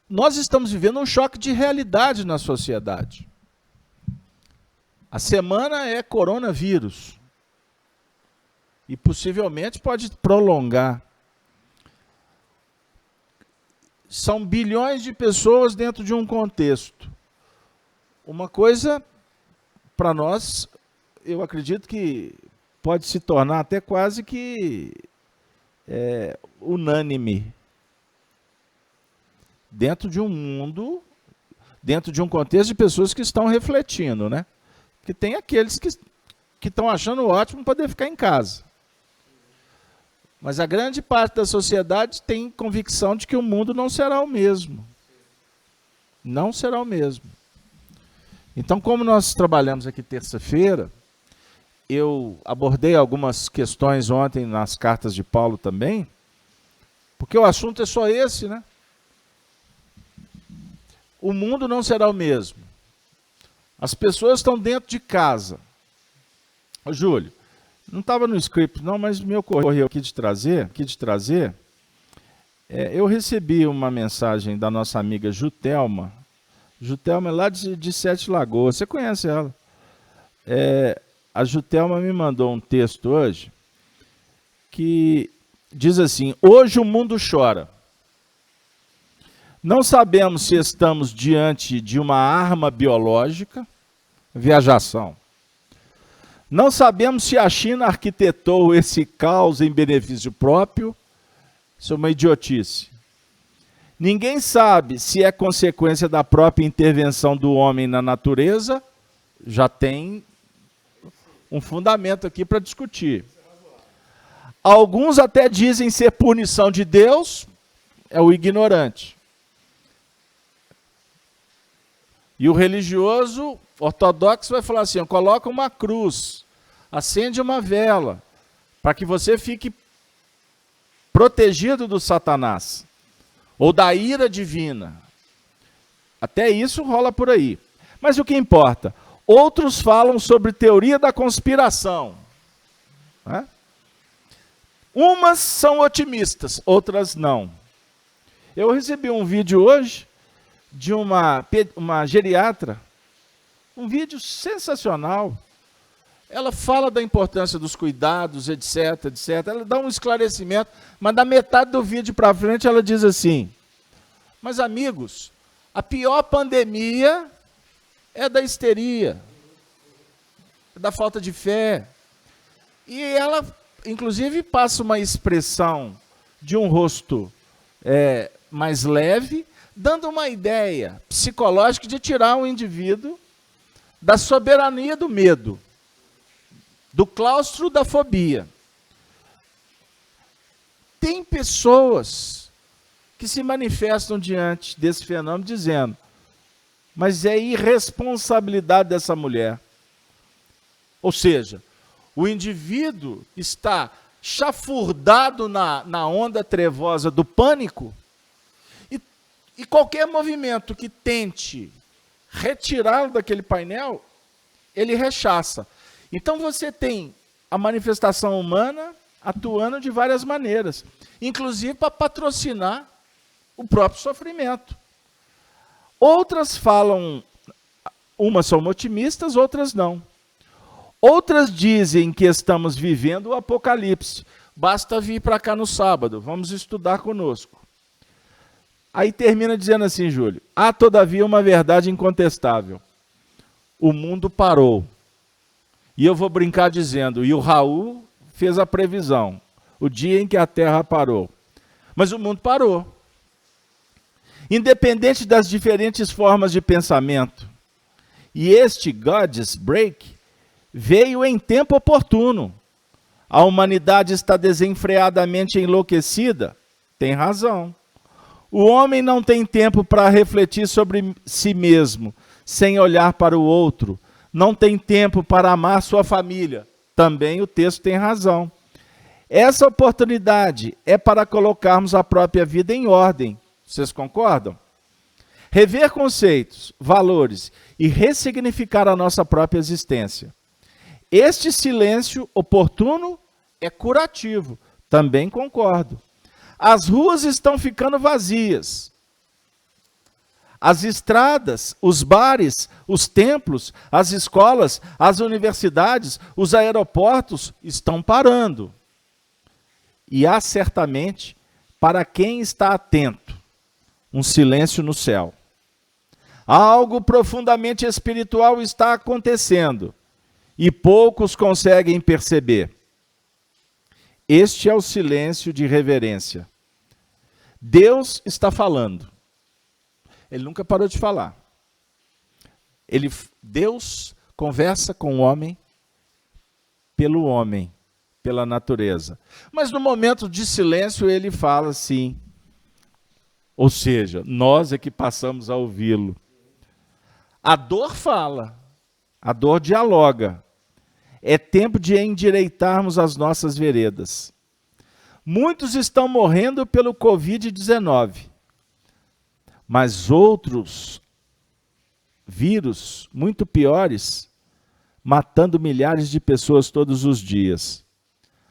Nós estamos vivendo um choque de realidade na sociedade. A semana é coronavírus. e possivelmente pode prolongar. São bilhões de pessoas dentro de um contexto. Uma coisa, para nós, eu acredito que pode se tornar até quase que unânime. Dentro de um mundo, dentro de um contexto de pessoas que estão refletindo, né? Porque tem aqueles que estão achando ótimo poder ficar em casa. Mas a grande parte da sociedade tem convicção de que o mundo não será o mesmo. Não será o mesmo. Então, como nós trabalhamos aqui terça-feira, eu abordei algumas questões ontem nas cartas de Paulo também, porque o assunto é só esse, né? O mundo não será o mesmo. As pessoas estão dentro de casa. Ô, Júlio, não estava no script não, mas me ocorreu aqui de trazer. Eu recebi uma mensagem da nossa amiga Jutelma. Jutelma é lá de Sete Lagoas. Você conhece ela? A Jutelma me mandou um texto hoje que diz assim: hoje o mundo chora. Não sabemos se estamos diante de uma arma biológica, viajação. Não sabemos se a China arquitetou esse caos em benefício próprio, isso é uma idiotice. Ninguém sabe se é consequência da própria intervenção do homem na natureza, já tem um fundamento aqui para discutir. Alguns até dizem ser punição de Deus, é o ignorante. E o religioso ortodoxo vai falar assim: coloca uma cruz, acende uma vela, para que você fique protegido do Satanás, ou da ira divina. Até isso rola por aí. Mas o que importa? Outros falam sobre teoria da conspiração. Né? Umas são otimistas, outras não. Eu recebi um vídeo hoje de uma geriatra, um vídeo sensacional. Ela fala da importância dos cuidados, etc, etc. Ela dá um esclarecimento, mas da metade do vídeo para frente ela diz assim: mas amigos, a pior pandemia é da histeria, é da falta de fé. E ela, inclusive, passa uma expressão de um rosto mais leve, dando uma ideia psicológica de tirar o indivíduo da soberania do medo, do claustro da fobia. Tem pessoas que se manifestam diante desse fenômeno dizendo: mas é irresponsabilidade dessa mulher. Ou seja, o indivíduo está chafurdado na onda trevosa do pânico, e qualquer movimento que tente retirá-lo daquele painel, ele rechaça. Então você tem a manifestação humana atuando de várias maneiras, inclusive para patrocinar o próprio sofrimento. Outras falam, umas são otimistas, outras não. Outras dizem que estamos vivendo o apocalipse. Basta vir para cá no sábado, vamos estudar conosco. Aí termina dizendo assim, Júlio: há todavia uma verdade incontestável. O mundo parou. E eu vou brincar dizendo: e o Raul fez a previsão, o dia em que a Terra parou. Mas o mundo parou. Independente das diferentes formas de pensamento. E este God's Break veio em tempo oportuno. A humanidade está desenfreadamente enlouquecida? Tem razão. O homem não tem tempo para refletir sobre si mesmo, sem olhar para o outro. Não tem tempo para amar sua família. Também o texto tem razão. Essa oportunidade é para colocarmos a própria vida em ordem. Vocês concordam? Rever conceitos, valores e ressignificar a nossa própria existência. Este silêncio oportuno é curativo. Também concordo. As ruas estão ficando vazias. as estradas, os bares, os templos, as escolas, as universidades, os aeroportos estão parando. E há certamente, para quem está atento, um silêncio no céu. Algo profundamente espiritual está acontecendo e poucos conseguem perceber. Este é o silêncio de reverência. Deus está falando. Ele nunca parou de falar. Deus conversa com o homem pelo homem, pela natureza. Mas no momento de silêncio ele fala assim. Ou seja, nós é que passamos a ouvi-lo. A dor fala, a dor dialoga. É tempo de endireitarmos as nossas veredas. Muitos estão morrendo pelo Covid-19, mas outros vírus muito piores, matando milhares de pessoas todos os dias.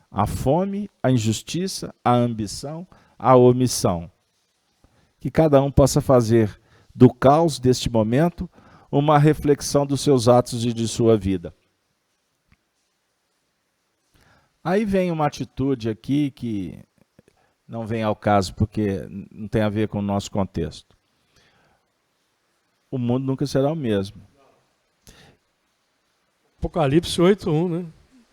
A fome, a injustiça, a ambição, a omissão. Que cada um possa fazer do caos deste momento uma reflexão dos seus atos e de sua vida. Aí vem uma atitude aqui que não vem ao caso, porque não tem a ver com o nosso contexto. O mundo nunca será o mesmo. Apocalipse 8:1, né?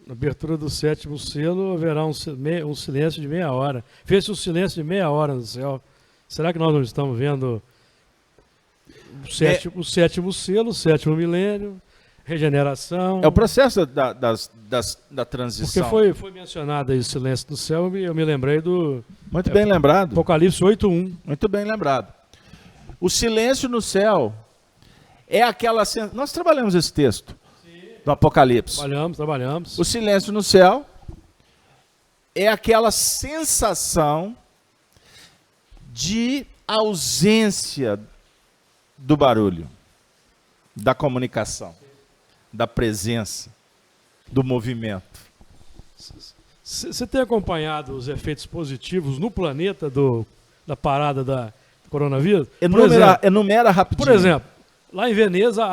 Na abertura do 7º selo, haverá um silêncio de meia hora. Fez-se um silêncio de meia hora no céu. Será que nós não estamos vendo o 7º selo, o 7º milênio, regeneração? É o processo da transição. Porque foi mencionado aí o silêncio do céu, eu me lembrei do... Muito bem lembrado. Apocalipse 8:1. Muito bem lembrado. O silêncio no céu é aquela... Nós trabalhamos esse texto do Apocalipse. Trabalhamos. O silêncio no céu é aquela sensação de ausência do barulho, da comunicação, da presença, do movimento. Você tem acompanhado os efeitos positivos no planeta da parada do coronavírus? Enumera rapidinho. Por exemplo, lá em Veneza,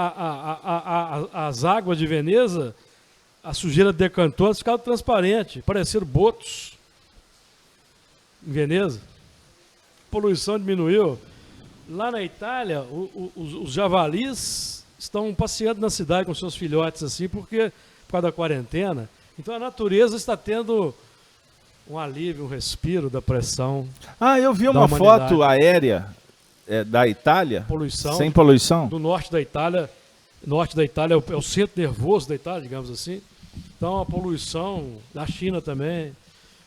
as águas de Veneza, a sujeira decantou, elas ficaram transparentes, pareceram botos em Veneza. A poluição diminuiu. Lá na Itália, os javalis estão passeando na cidade com seus filhotes assim, por causa da quarentena. Então a natureza está tendo um alívio, um respiro da pressão. Eu vi uma foto aérea da Itália, sem poluição. Do norte da Itália. Norte da Itália é o centro nervoso da Itália, digamos assim. Então a poluição da China também.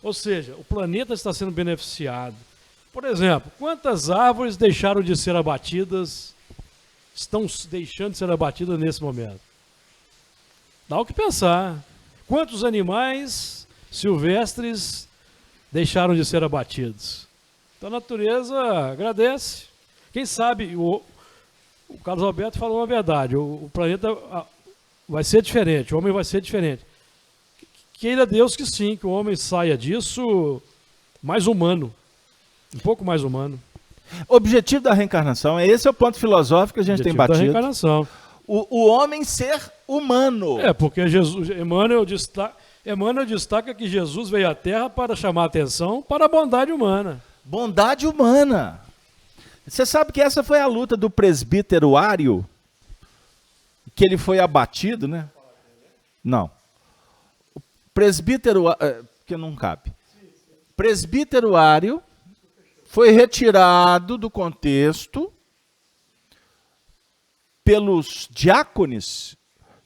Ou seja, o planeta está sendo beneficiado. Por exemplo, quantas árvores deixaram de ser abatidas, estão deixando de ser abatidas nesse momento? Dá o que pensar. Quantos animais silvestres deixaram de ser abatidos? Então a natureza agradece. Quem sabe, o Carlos Alberto falou uma verdade, o planeta vai ser diferente, o homem vai ser diferente. Queira Deus que sim, que o homem saia disso mais humano. Um pouco mais humano. O objetivo da reencarnação, esse é o ponto filosófico que a gente tem batido. Da reencarnação. O homem ser humano. Porque Emmanuel destaca que Jesus veio à Terra para chamar a atenção para a bondade humana. Bondade humana. Você sabe que essa foi a luta do presbítero Ário, que ele foi abatido, né? Não. O presbítero, que não cabe. Presbítero Ário foi retirado do contexto pelos diácones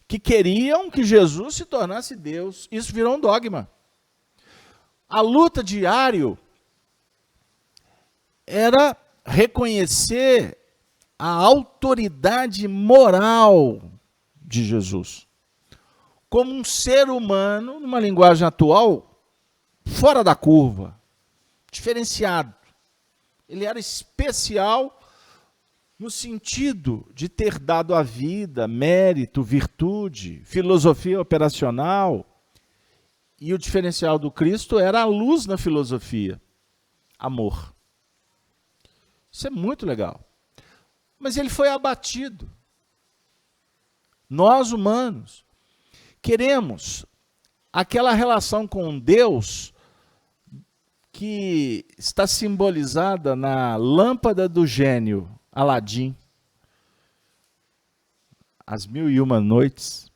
que queriam que Jesus se tornasse Deus. Isso virou um dogma. A luta de Ário era reconhecer a autoridade moral de Jesus como um ser humano, numa linguagem atual, fora da curva, diferenciado. Ele era especial no sentido de ter dado à vida mérito, virtude, filosofia operacional. E o diferencial do Cristo era a luz na filosofia, amor. Isso é muito legal. mas ele foi abatido. Nós, humanos, queremos aquela relação com Deus que está simbolizada na lâmpada do gênio Aladim. As 1001 noites.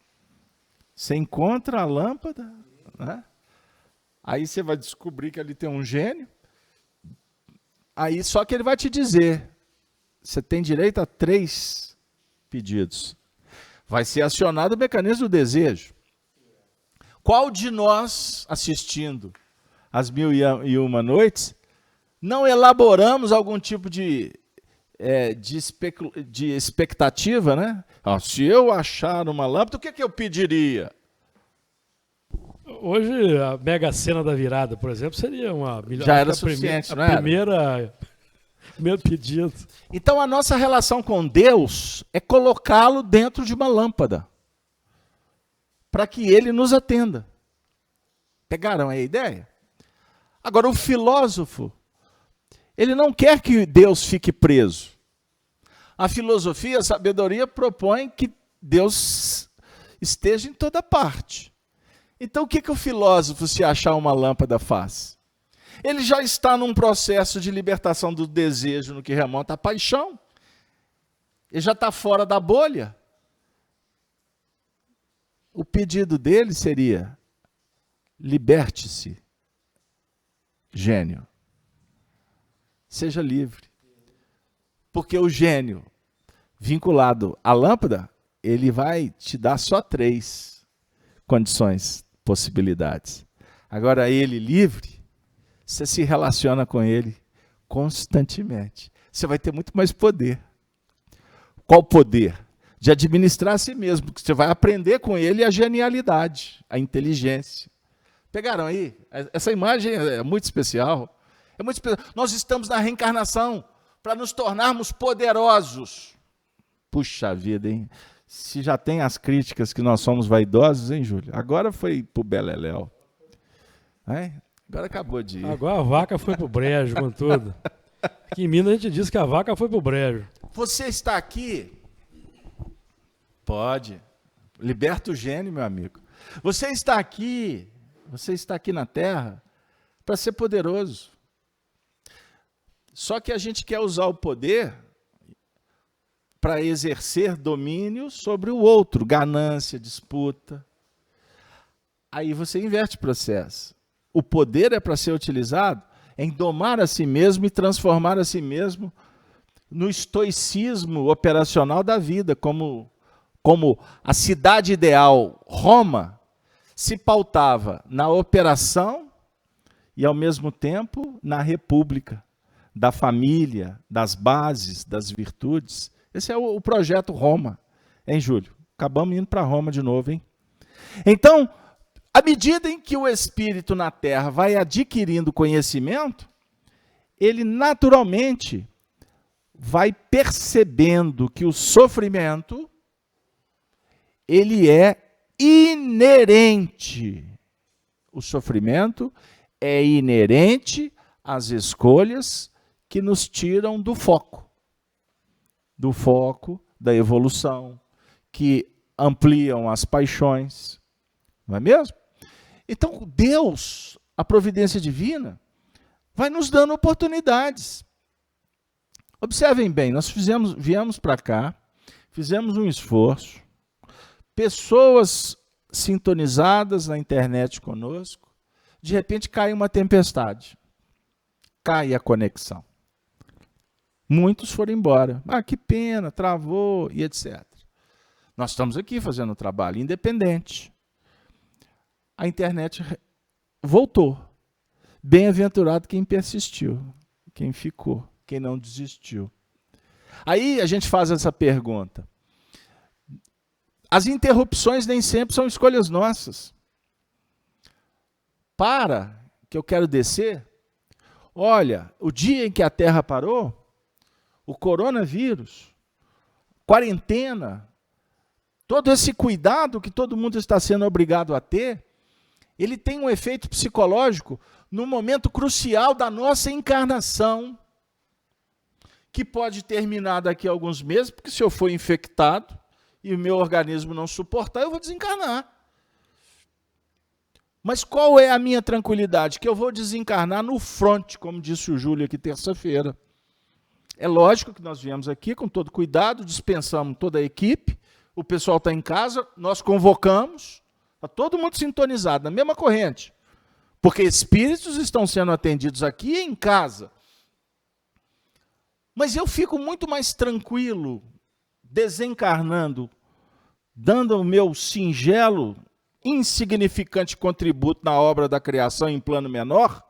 Você encontra a lâmpada, né? Aí você vai descobrir que ali tem um gênio. Aí só que ele vai te dizer, você tem direito a 3 pedidos. Vai ser acionado o mecanismo do desejo. Qual de nós, assistindo as 1001 noites, não elaboramos algum tipo de expectativa, né? Se eu achar uma lâmpada, o que eu pediria? Hoje, a Mega Sena da virada, por exemplo, seria uma... Já era suficiente, não era? Primeiro pedido. Então, a nossa relação com Deus é colocá-lo dentro de uma lâmpada, para que ele nos atenda. Pegaram aí a ideia? Agora, o filósofo, ele não quer que Deus fique preso. A filosofia, a sabedoria propõe que Deus esteja em toda parte. Então, o que o filósofo, se achar uma lâmpada, faz? Ele já está num processo de libertação do desejo no que remonta à paixão. Ele já está fora da bolha. O pedido dele seria: liberte-se, gênio. Seja livre. Porque o gênio, vinculado à lâmpada, ele vai te dar só 3 condições, possibilidades. Agora, ele livre, você se relaciona com ele constantemente. Você vai ter muito mais poder. Qual poder? De administrar a si mesmo, porque você vai aprender com ele a genialidade, a inteligência. Pegaram aí? Essa imagem é muito especial. É muito especial. Nós estamos na reencarnação para nos tornarmos poderosos. Puxa vida, hein? Se já tem as críticas que nós somos vaidosos, hein, Júlio? Agora foi pro beleléu. Agora acabou de ir. Agora a vaca foi pro brejo com tudo. Aqui em Minas a gente diz que a vaca foi pro brejo. Você está aqui? Pode. Liberta o gênio, meu amigo. Você está aqui na Terra para ser poderoso. Só que a gente quer usar o poder para exercer domínio sobre o outro, ganância, disputa. Aí você inverte o processo. O poder é para ser utilizado em domar a si mesmo e transformar a si mesmo no estoicismo operacional da vida, como a cidade ideal, Roma, se pautava na operação e, ao mesmo tempo, na república, da família, das bases, das virtudes. Esse é o projeto Roma, hein, Júlio? Acabamos indo para Roma de novo, hein? Então, à medida em que o espírito na Terra vai adquirindo conhecimento, ele naturalmente vai percebendo que o sofrimento, ele é inerente. O sofrimento é inerente às escolhas que nos tiram do foco da evolução, que ampliam as paixões, não é mesmo? Então, Deus, a providência divina, vai nos dando oportunidades. Observem bem, nós viemos para cá, fizemos um esforço, pessoas sintonizadas na internet conosco, de repente cai uma tempestade, cai a conexão. Muitos foram embora. Que pena, travou e etc. Nós estamos aqui fazendo um trabalho independente. A internet voltou. Bem-aventurado quem persistiu, quem ficou, quem não desistiu. Aí a gente faz essa pergunta. As interrupções nem sempre são escolhas nossas. Que eu quero descer. Olha, o dia em que a Terra parou, o coronavírus, quarentena, todo esse cuidado que todo mundo está sendo obrigado a ter, ele tem um efeito psicológico no momento crucial da nossa encarnação, que pode terminar daqui a alguns meses, porque se eu for infectado e o meu organismo não suportar, eu vou desencarnar. Mas qual é a minha tranquilidade? Que eu vou desencarnar no front, como disse o Júlio aqui terça-feira. É lógico que nós viemos aqui com todo cuidado, dispensamos toda a equipe, o pessoal está em casa, nós convocamos, está todo mundo sintonizado, na mesma corrente. Porque espíritos estão sendo atendidos aqui e em casa. Mas eu fico muito mais tranquilo, desencarnando, dando o meu singelo, insignificante contributo na obra da criação em plano menor,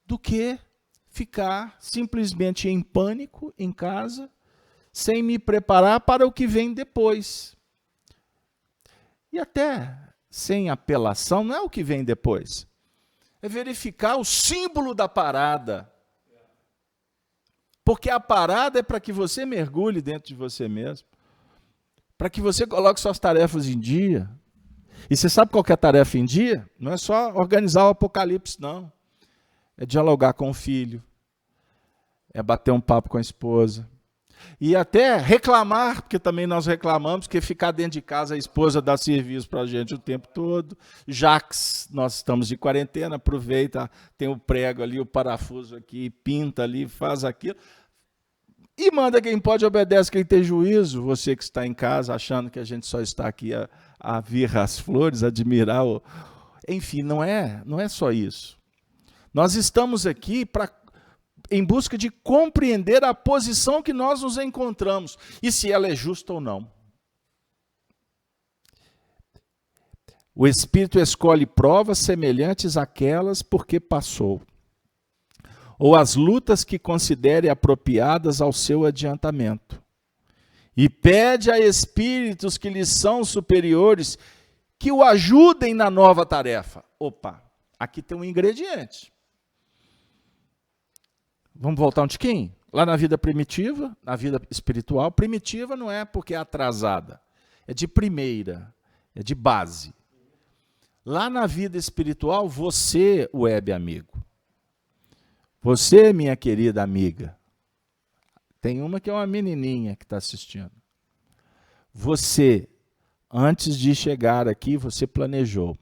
do que ficar simplesmente em pânico em casa, sem me preparar para o que vem depois. E até sem apelação, não é o que vem depois. É verificar o símbolo da parada. Porque a parada é para que você mergulhe dentro de você mesmo. Para que você coloque suas tarefas em dia. E você sabe qual que é a tarefa em dia? Não é só organizar o apocalipse, não. É dialogar com o filho. É bater um papo com a esposa. E até reclamar, porque também nós reclamamos, que ficar dentro de casa a esposa dá serviço para a gente o tempo todo. Já que nós estamos de quarentena, aproveita, tem o prego ali, o parafuso aqui, pinta ali, faz aquilo. E manda quem pode, obedece quem tem juízo. Você que está em casa achando que a gente só está aqui a vir as flores, admirar o... Enfim, não é só isso. Nós estamos aqui em busca de compreender a posição que nós nos encontramos e se ela é justa ou não. O Espírito escolhe provas semelhantes àquelas porque passou, ou as lutas que considere apropriadas ao seu adiantamento, e pede a espíritos que lhes são superiores que o ajudem na nova tarefa. Opa, aqui tem um ingrediente. Vamos voltar um tiquinho? Lá na vida primitiva, na vida espiritual, primitiva não é porque é atrasada, é de primeira, é de base. Lá na vida espiritual, você, web amigo, você, minha querida amiga, tem uma que é uma menininha que está assistindo. Você, antes de chegar aqui, você planejou.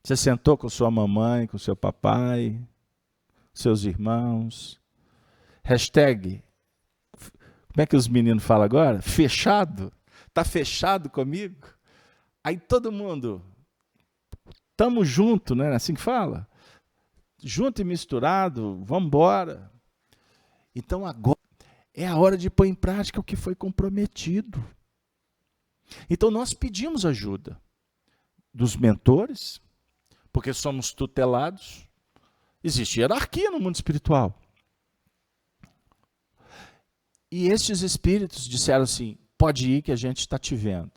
Você sentou com sua mamãe, com seu papai, seus irmãos. Hashtag, como é que os meninos falam agora? Fechado? Está fechado comigo? Aí todo mundo, estamos juntos, não é assim que fala? Junto e misturado, vamos embora. Então agora é a hora de pôr em prática o que foi comprometido. Então nós pedimos ajuda dos mentores, porque somos tutelados. Existe hierarquia no mundo espiritual. E estes espíritos disseram assim, pode ir que a gente está te vendo.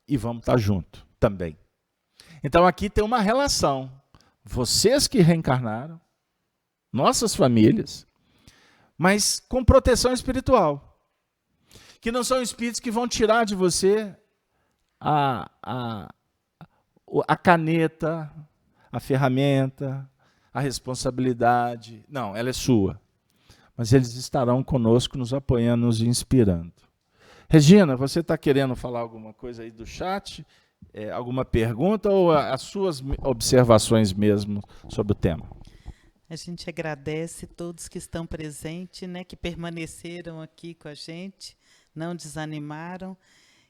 E vamos estar junto também. Então aqui tem uma relação. Vocês que reencarnaram, nossas famílias, mas com proteção espiritual. Que não são espíritos que vão tirar de você a caneta, a ferramenta, a responsabilidade. Não, ela é sua. Mas eles estarão conosco, nos apoiando, nos inspirando. Regina, você está querendo falar alguma coisa aí do chat? Alguma pergunta ou as suas observações mesmo sobre o tema? A gente agradece todos que estão presentes, né, que permaneceram aqui com a gente, não desanimaram.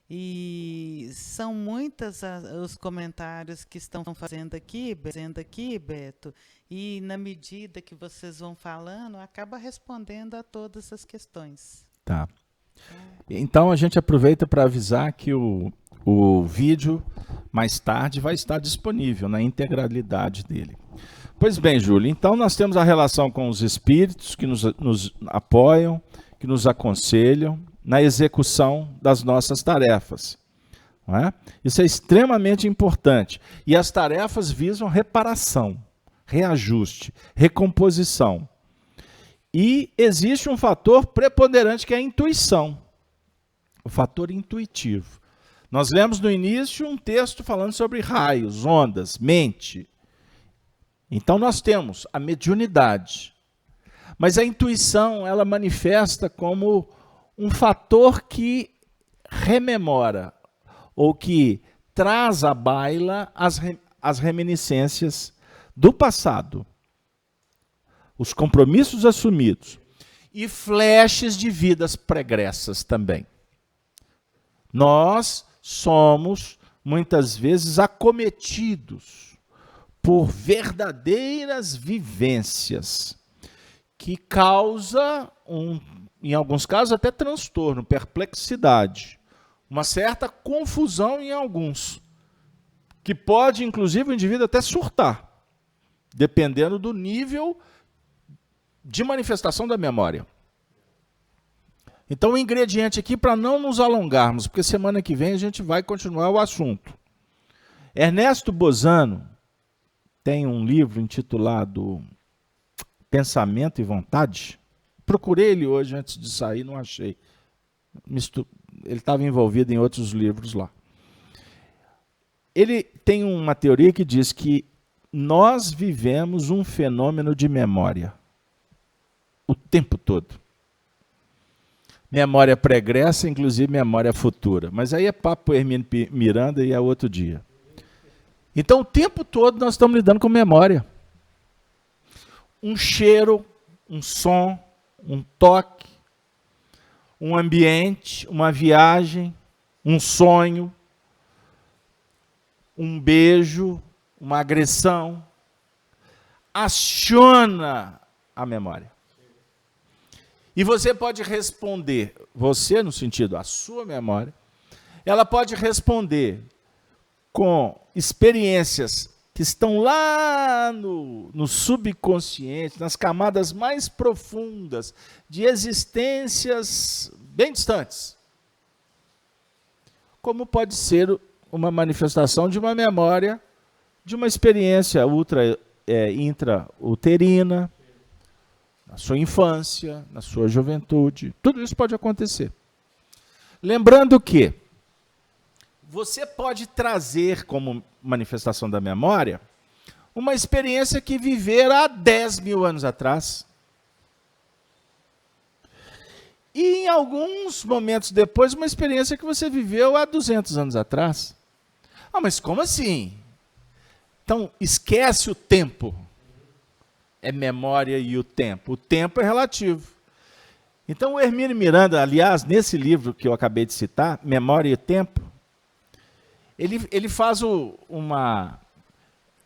E são muitos os comentários que estão fazendo aqui, Beto, e na medida que vocês vão falando, acaba respondendo a todas as questões. Tá. Então a gente aproveita para avisar que o vídeo mais tarde vai estar disponível na integralidade dele. Pois bem, Júlio, então nós temos a relação com os espíritos que nos apoiam, que nos aconselham na execução das nossas tarefas. Não é? Isso é extremamente importante. E as tarefas visam reparação, reajuste, recomposição. E existe um fator preponderante que é a intuição, o fator intuitivo. Nós lemos no início um texto falando sobre raios, ondas, mente. Então nós temos a mediunidade. Mas a intuição, ela manifesta como um fator que rememora, ou que traz à baila as reminiscências do passado, os compromissos assumidos e flashes de vidas pregressas também. Nós somos, muitas vezes, acometidos por verdadeiras vivências que causa, em alguns casos, até transtorno, perplexidade, uma certa confusão em alguns, que pode, inclusive, o indivíduo até surtar, dependendo do nível de manifestação da memória. Então, o ingrediente aqui, para não nos alongarmos, porque semana que vem a gente vai continuar o assunto. Ernesto Bozano tem um livro intitulado Pensamento e Vontade. Procurei ele hoje antes de sair, não achei. Ele estava envolvido em outros livros lá. Ele tem uma teoria que diz que nós vivemos um fenômeno de memória o tempo todo. Memória pregressa, inclusive memória futura. Mas aí é papo Hermínio Miranda e é outro dia. Então, o tempo todo nós estamos lidando com memória. Um cheiro, um som, um toque, um ambiente, uma viagem, um sonho, um beijo, uma agressão, aciona a memória. E você pode responder, você no sentido, a sua memória, ela pode responder com experiências que estão lá no subconsciente, nas camadas mais profundas de existências bem distantes. Como pode ser uma manifestação de uma memória, de uma experiência intrauterina, na sua infância, na sua juventude. Tudo isso pode acontecer. Lembrando que você pode trazer como manifestação da memória uma experiência que vivera há 10 mil anos atrás. E em alguns momentos depois, uma experiência que você viveu há 200 anos atrás. Ah, mas como assim? Então, esquece o tempo. É memória e o tempo. O tempo é relativo. Então, o Hermínio Miranda, aliás, nesse livro que eu acabei de citar, Memória e o Tempo, ele faz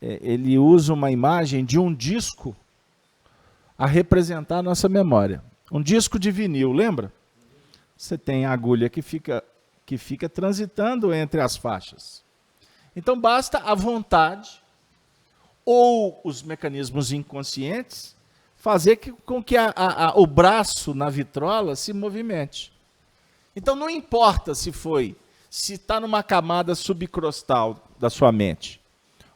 ele usa uma imagem de um disco a representar a nossa memória. Um disco de vinil, lembra? Você tem a agulha que fica transitando entre as faixas. Então, basta a vontade ou os mecanismos inconscientes fazer com que o braço na vitrola se movimente. Então, não importa se está numa camada subcrostal da sua mente,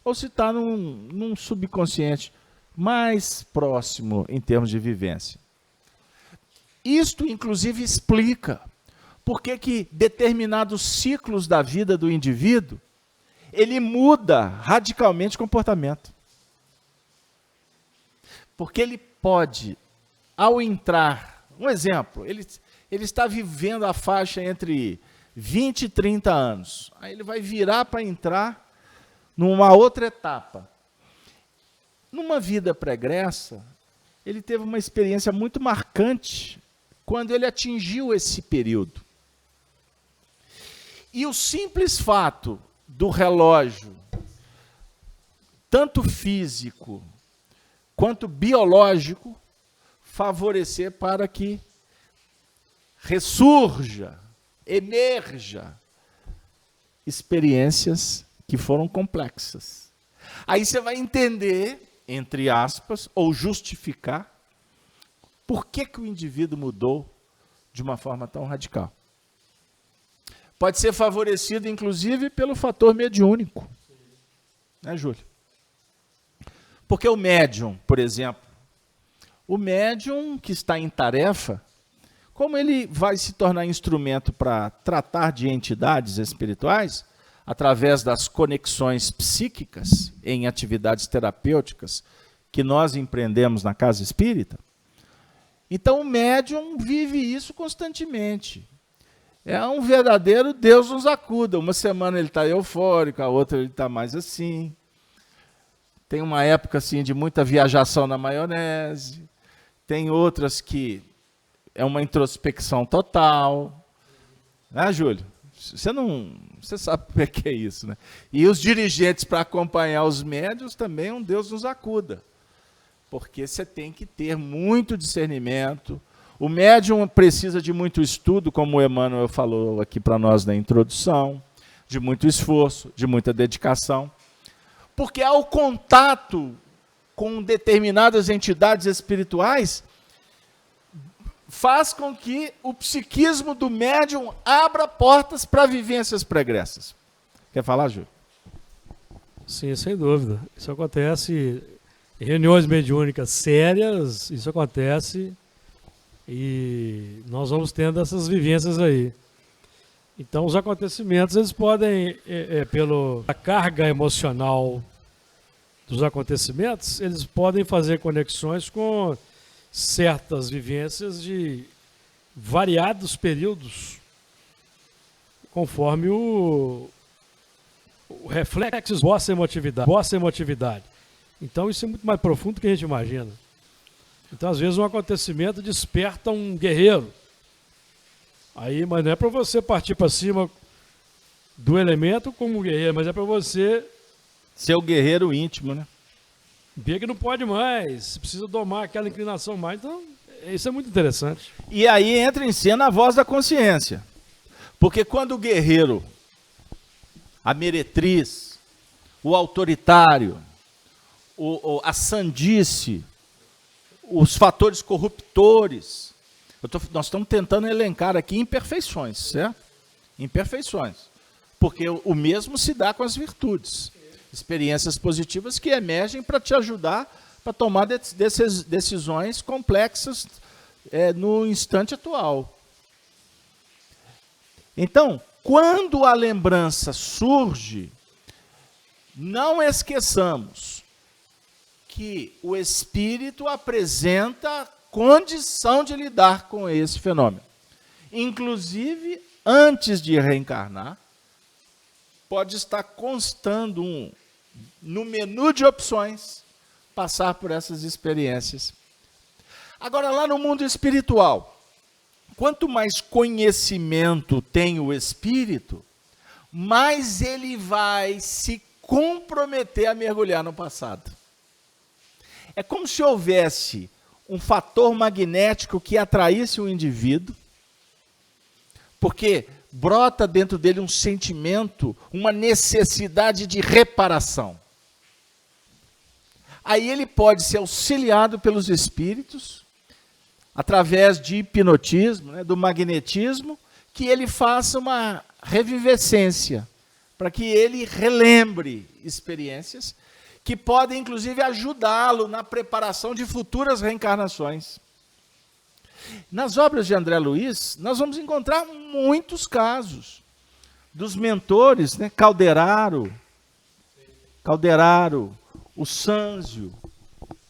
ou se está num subconsciente mais próximo em termos de vivência. Isto, inclusive, explica por que determinados ciclos da vida do indivíduo, ele muda radicalmente o comportamento. Porque ele pode, ao entrar, um exemplo, ele está vivendo a faixa entre 20 e 30 anos. Aí ele vai virar para entrar numa outra etapa. Numa vida pregressa, ele teve uma experiência muito marcante quando ele atingiu esse período. E o simples fato do relógio, tanto físico quanto biológico, favorecer para que ressurja, emerja experiências que foram complexas. Aí você vai entender, entre aspas, ou justificar, por que o indivíduo mudou de uma forma tão radical. Pode ser favorecido, inclusive, pelo fator mediúnico. Né, Júlio? Porque o médium, por exemplo, o médium que está em tarefa, como ele vai se tornar instrumento para tratar de entidades espirituais, através das conexões psíquicas em atividades terapêuticas que nós empreendemos na casa espírita, Então o médium vive isso constantemente. É um verdadeiro Deus nos acuda. Uma semana ele está eufórico, a outra ele está mais assim. Tem uma época assim de muita viajação na maionese. Tem outras que é uma introspecção total. Né, Júlio? Você sabe o que é isso, né? E os dirigentes para acompanhar os médiuns também um Deus nos acuda. Porque você tem que ter muito discernimento. O médium precisa de muito estudo, como o Emmanuel falou aqui para nós na introdução, de muito esforço, de muita dedicação. Porque ao contato com determinadas entidades espirituais, faz com que o psiquismo do médium abra portas para vivências pregressas. Quer falar, Júlio? Sim, sem dúvida. Isso acontece em reuniões mediúnicas sérias, isso acontece e nós vamos tendo essas vivências aí. Então, os acontecimentos, eles podem, pela carga emocional dos acontecimentos, eles podem fazer conexões com certas vivências de variados períodos, conforme o reflexo vossa emotividade. Então isso é muito mais profundo do que a gente imagina. Então às vezes um acontecimento desperta um guerreiro. Aí, mas não é para você partir para cima do elemento como um guerreiro, mas é para você ser o guerreiro íntimo, né? Ver que não pode mais, precisa domar aquela inclinação mais. Então, isso é muito interessante. E aí entra em cena a voz da consciência. Porque quando o guerreiro, a meretriz, o autoritário, a sandice, os fatores corruptores, nós estamos tentando elencar aqui imperfeições, certo? Imperfeições. Porque o mesmo se dá com as virtudes. Experiências positivas que emergem para te ajudar para tomar decisões complexas no instante atual. Então, quando a lembrança surge, não esqueçamos que o espírito apresenta condição de lidar com esse fenômeno. Inclusive, antes de reencarnar, pode estar constando no menu de opções, passar por essas experiências. Agora, lá no mundo espiritual, quanto mais conhecimento tem o espírito, mais ele vai se comprometer a mergulhar no passado. É como se houvesse um fator magnético que atraísse o indivíduo, porque brota dentro dele um sentimento, uma necessidade de reparação. Aí ele pode ser auxiliado pelos espíritos, através de hipnotismo, né, do magnetismo, que ele faça uma revivescência, para que ele relembre experiências que podem, inclusive, ajudá-lo na preparação de futuras reencarnações. Nas obras de André Luiz, nós vamos encontrar muitos casos dos mentores, né? Calderaro, o Sânzio.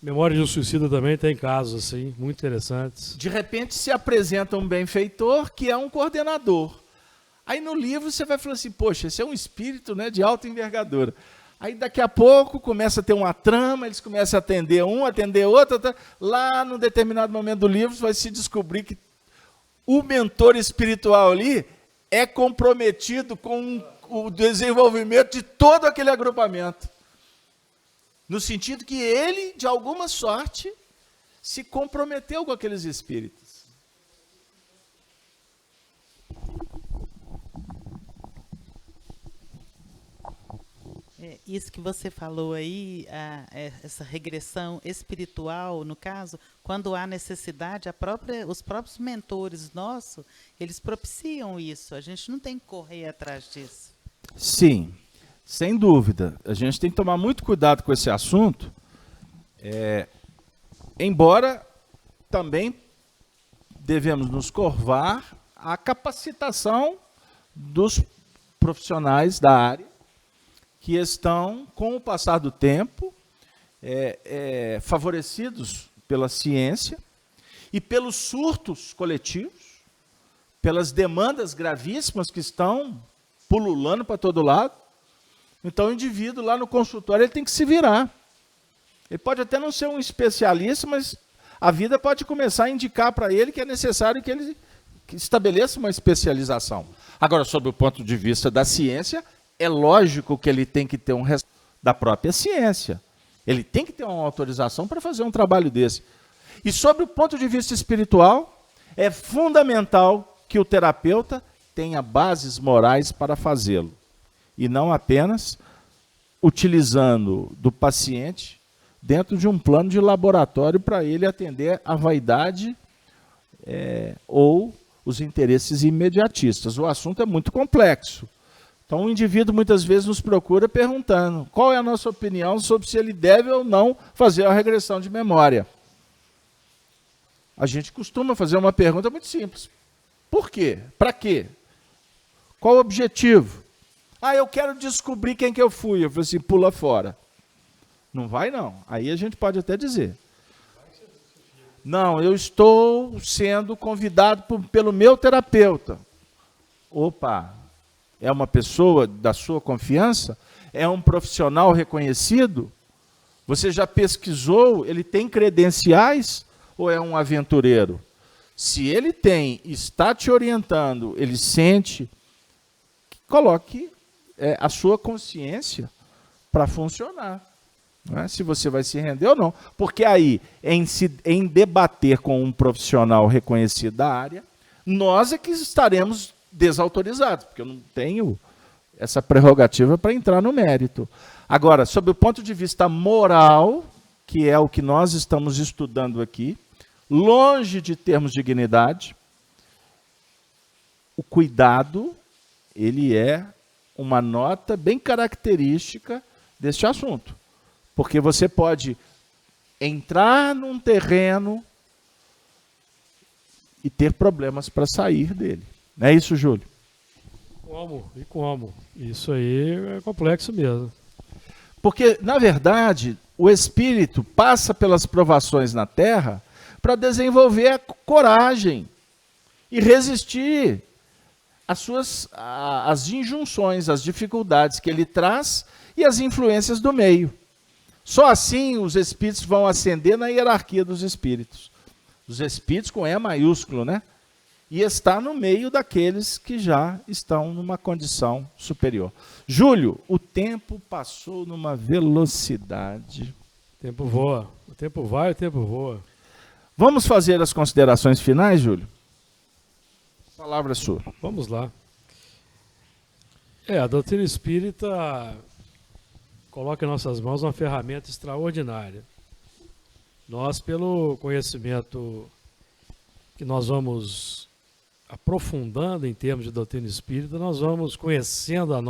Memória de um Suicida também tem casos assim, muito interessantes. De repente se apresenta um benfeitor que é um coordenador. Aí no livro você vai falar assim, poxa, esse é um espírito, né, de alta envergadura. Aí daqui a pouco começa a ter uma trama, eles começam a atender um, atender outro. Lá num determinado momento do livro vai se descobrir que o mentor espiritual ali é comprometido com o desenvolvimento de todo aquele agrupamento. No sentido que ele, de alguma sorte, se comprometeu com aqueles espíritos. Isso que você falou aí, essa regressão espiritual, no caso, quando há necessidade, os próprios mentores nossos, eles propiciam isso. A gente não tem que correr atrás disso. Sim, sem dúvida. A gente tem que tomar muito cuidado com esse assunto, embora também devemos nos curvar à capacitação dos profissionais da área, que estão, com o passar do tempo, favorecidos pela ciência e pelos surtos coletivos, pelas demandas gravíssimas que estão pululando para todo lado. Então, o indivíduo lá no consultório ele tem que se virar. Ele pode até não ser um especialista, mas a vida pode começar a indicar para ele que é necessário que ele estabeleça uma especialização. Agora, sob o ponto de vista da ciência, é lógico que ele tem que ter um respaldo da própria ciência. Ele tem que ter uma autorização para fazer um trabalho desse. E sob o ponto de vista espiritual, é fundamental que o terapeuta tenha bases morais para fazê-lo. E não apenas utilizando do paciente dentro de um plano de laboratório para ele atender a vaidade ou os interesses imediatistas. O assunto é muito complexo. Então, o indivíduo muitas vezes nos procura perguntando qual é a nossa opinião sobre se ele deve ou não fazer a regressão de memória. A gente costuma fazer uma pergunta muito simples. Por quê? Para quê? Qual o objetivo? Eu quero descobrir quem que eu fui. Eu falei assim, pula fora. Não vai, não. Aí a gente pode até dizer. Não, eu estou sendo convidado pelo meu terapeuta. Opa, é uma pessoa da sua confiança? É um profissional reconhecido? Você já pesquisou? Ele tem credenciais ou é um aventureiro? Se ele tem, está te orientando, ele sente, coloque a sua consciência para funcionar. Não é? Se você vai se render ou não. Porque aí, em debater com um profissional reconhecido da área, nós é que estaremos desautorizados, porque eu não tenho essa prerrogativa para entrar no mérito. Agora, sob o ponto de vista moral, que é o que nós estamos estudando aqui, longe de termos dignidade, o cuidado, ele é uma nota bem característica deste assunto. Porque você pode entrar num terreno e ter problemas para sair dele. Não é isso, Júlio? Como? E como? Isso aí é complexo mesmo. Porque, na verdade, o espírito passa pelas provações na Terra para desenvolver a coragem e resistir às injunções, às dificuldades que ele traz e às influências do meio. Só assim os espíritos vão ascender na hierarquia dos espíritos. Os espíritos com E maiúsculo, né? E está no meio daqueles que já estão numa condição superior. Júlio, o tempo passou numa velocidade. O tempo voa. O tempo vai, o tempo voa. Vamos fazer as considerações finais, Júlio? A palavra é sua. Vamos lá. A doutrina espírita coloca em nossas mãos uma ferramenta extraordinária. Nós, pelo conhecimento que nós vamos aprofundando em termos de doutrina espírita, nós vamos conhecendo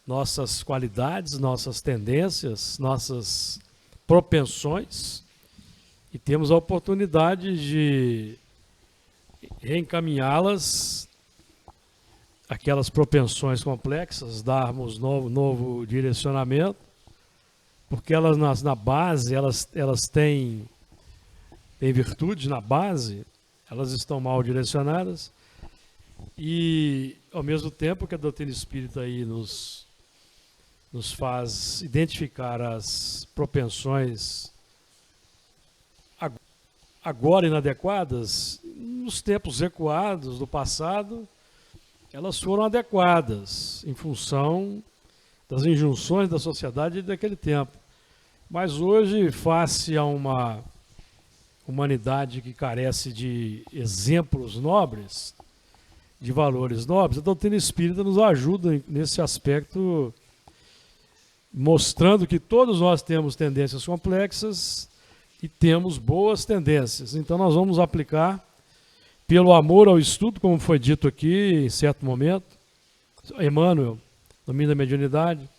nossas qualidades, nossas tendências, nossas propensões, e temos a oportunidade de reencaminhá-las, aquelas propensões complexas, darmos novo direcionamento, porque elas na base, elas têm virtudes na base, elas estão mal direcionadas, e ao mesmo tempo que a doutrina espírita aí nos faz identificar as propensões agora inadequadas, nos tempos recuados do passado, elas foram adequadas em função das injunções da sociedade daquele tempo. Mas hoje, face a uma humanidade que carece de exemplos nobres, de valores nobres, a doutrina espírita nos ajuda nesse aspecto, mostrando que todos nós temos tendências complexas e temos boas tendências. Então nós vamos aplicar, pelo amor ao estudo, como foi dito aqui em certo momento, Emmanuel, no Domínio da Mediunidade,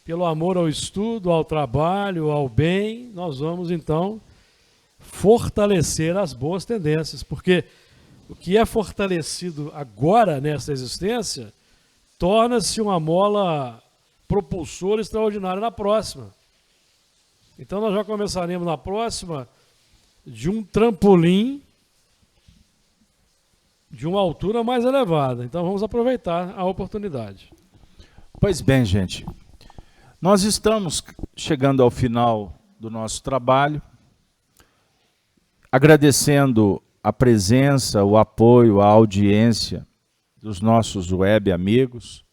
pelo amor ao estudo, ao trabalho, ao bem, nós vamos então fortalecer as boas tendências, porque o que é fortalecido agora nessa existência torna-se uma mola propulsora extraordinária na próxima. Então nós já começaremos na próxima de um trampolim de uma altura mais elevada. Então vamos aproveitar a oportunidade. Pois bem, gente, nós estamos chegando ao final do nosso trabalho, agradecendo a presença, o apoio, a audiência dos nossos web amigos.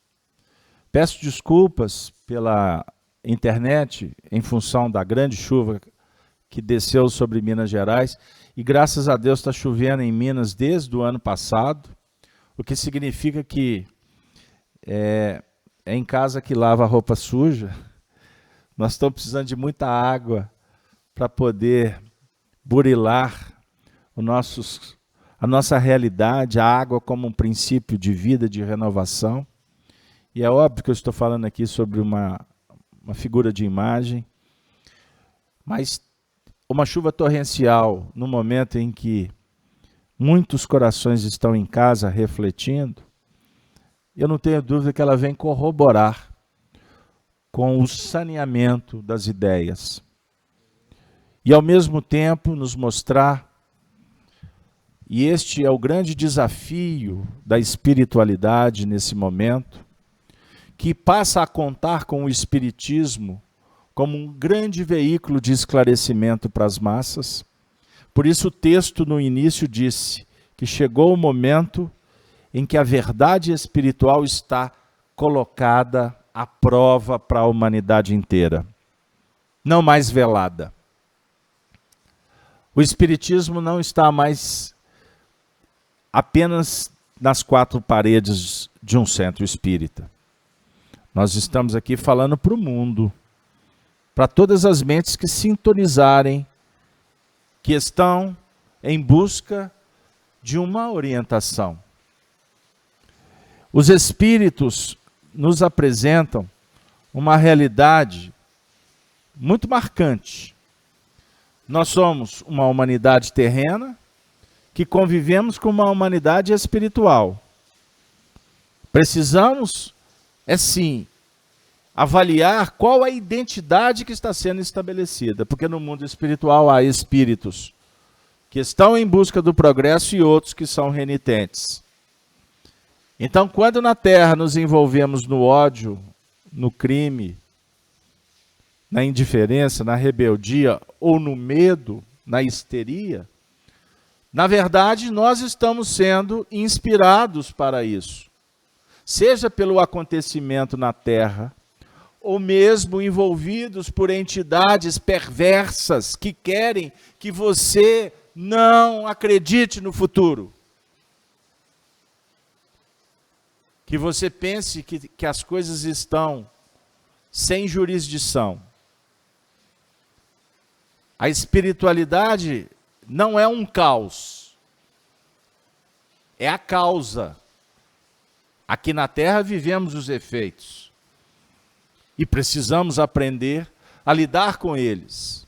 Peço desculpas pela internet em função da grande chuva que desceu sobre Minas Gerais, e graças a Deus está chovendo em Minas desde o ano passado, o que significa que é em casa que lava a roupa suja. Nós estamos precisando de muita água para poder burilar a nossa realidade, a água como um princípio de vida, de renovação. E é óbvio que eu estou falando aqui sobre uma figura de imagem, mas uma chuva torrencial, no momento em que muitos corações estão em casa refletindo, eu não tenho dúvida que ela vem corroborar com o saneamento das ideias. E ao mesmo tempo nos mostrar, e este é o grande desafio da espiritualidade nesse momento, que passa a contar com o Espiritismo como um grande veículo de esclarecimento para as massas. Por isso o texto no início disse que chegou o momento em que a verdade espiritual está colocada à prova para a humanidade inteira, não mais velada. O Espiritismo não está mais apenas nas quatro paredes de um centro espírita. Nós estamos aqui falando para o mundo, para todas as mentes que sintonizarem, que estão em busca de uma orientação. Os Espíritos nos apresentam uma realidade muito marcante. Nós somos uma humanidade terrena que convivemos com uma humanidade espiritual. Precisamos, sim, avaliar qual a identidade que está sendo estabelecida, porque no mundo espiritual há espíritos que estão em busca do progresso e outros que são renitentes. Então, quando na Terra nos envolvemos no ódio, no crime, na indiferença, na rebeldia ou no medo, na histeria, na verdade nós estamos sendo inspirados para isso. Seja pelo acontecimento na Terra, ou mesmo envolvidos por entidades perversas que querem que você não acredite no futuro. Que você pense que as coisas estão sem jurisdição. A espiritualidade não é um caos, é a causa. Aqui na Terra vivemos os efeitos e precisamos aprender a lidar com eles.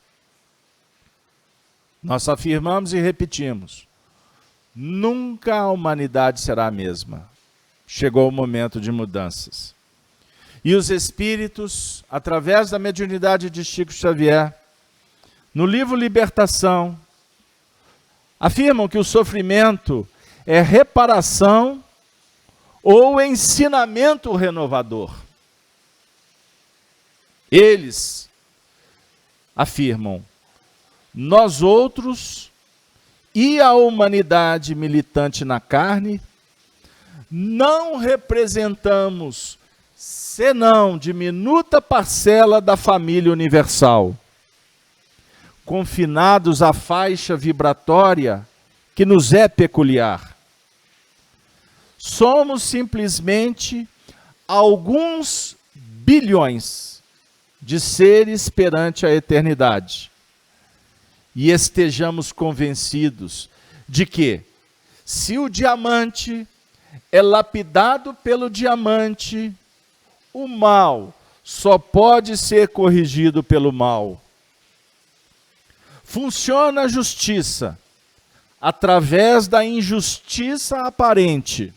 Nós afirmamos e repetimos, nunca a humanidade será a mesma. Chegou o momento de mudanças. E os Espíritos, através da mediunidade de Chico Xavier, no livro Libertação, afirmam que o sofrimento é reparação ou ensinamento renovador. Eles afirmam, nós outros e a humanidade militante na carne não representamos senão diminuta parcela da família universal, confinados à faixa vibratória que nos é peculiar. Somos simplesmente alguns bilhões de seres perante a eternidade. E estejamos convencidos de que, se o diamante é lapidado pelo diamante, o mal só pode ser corrigido pelo mal. Funciona a justiça através da injustiça aparente,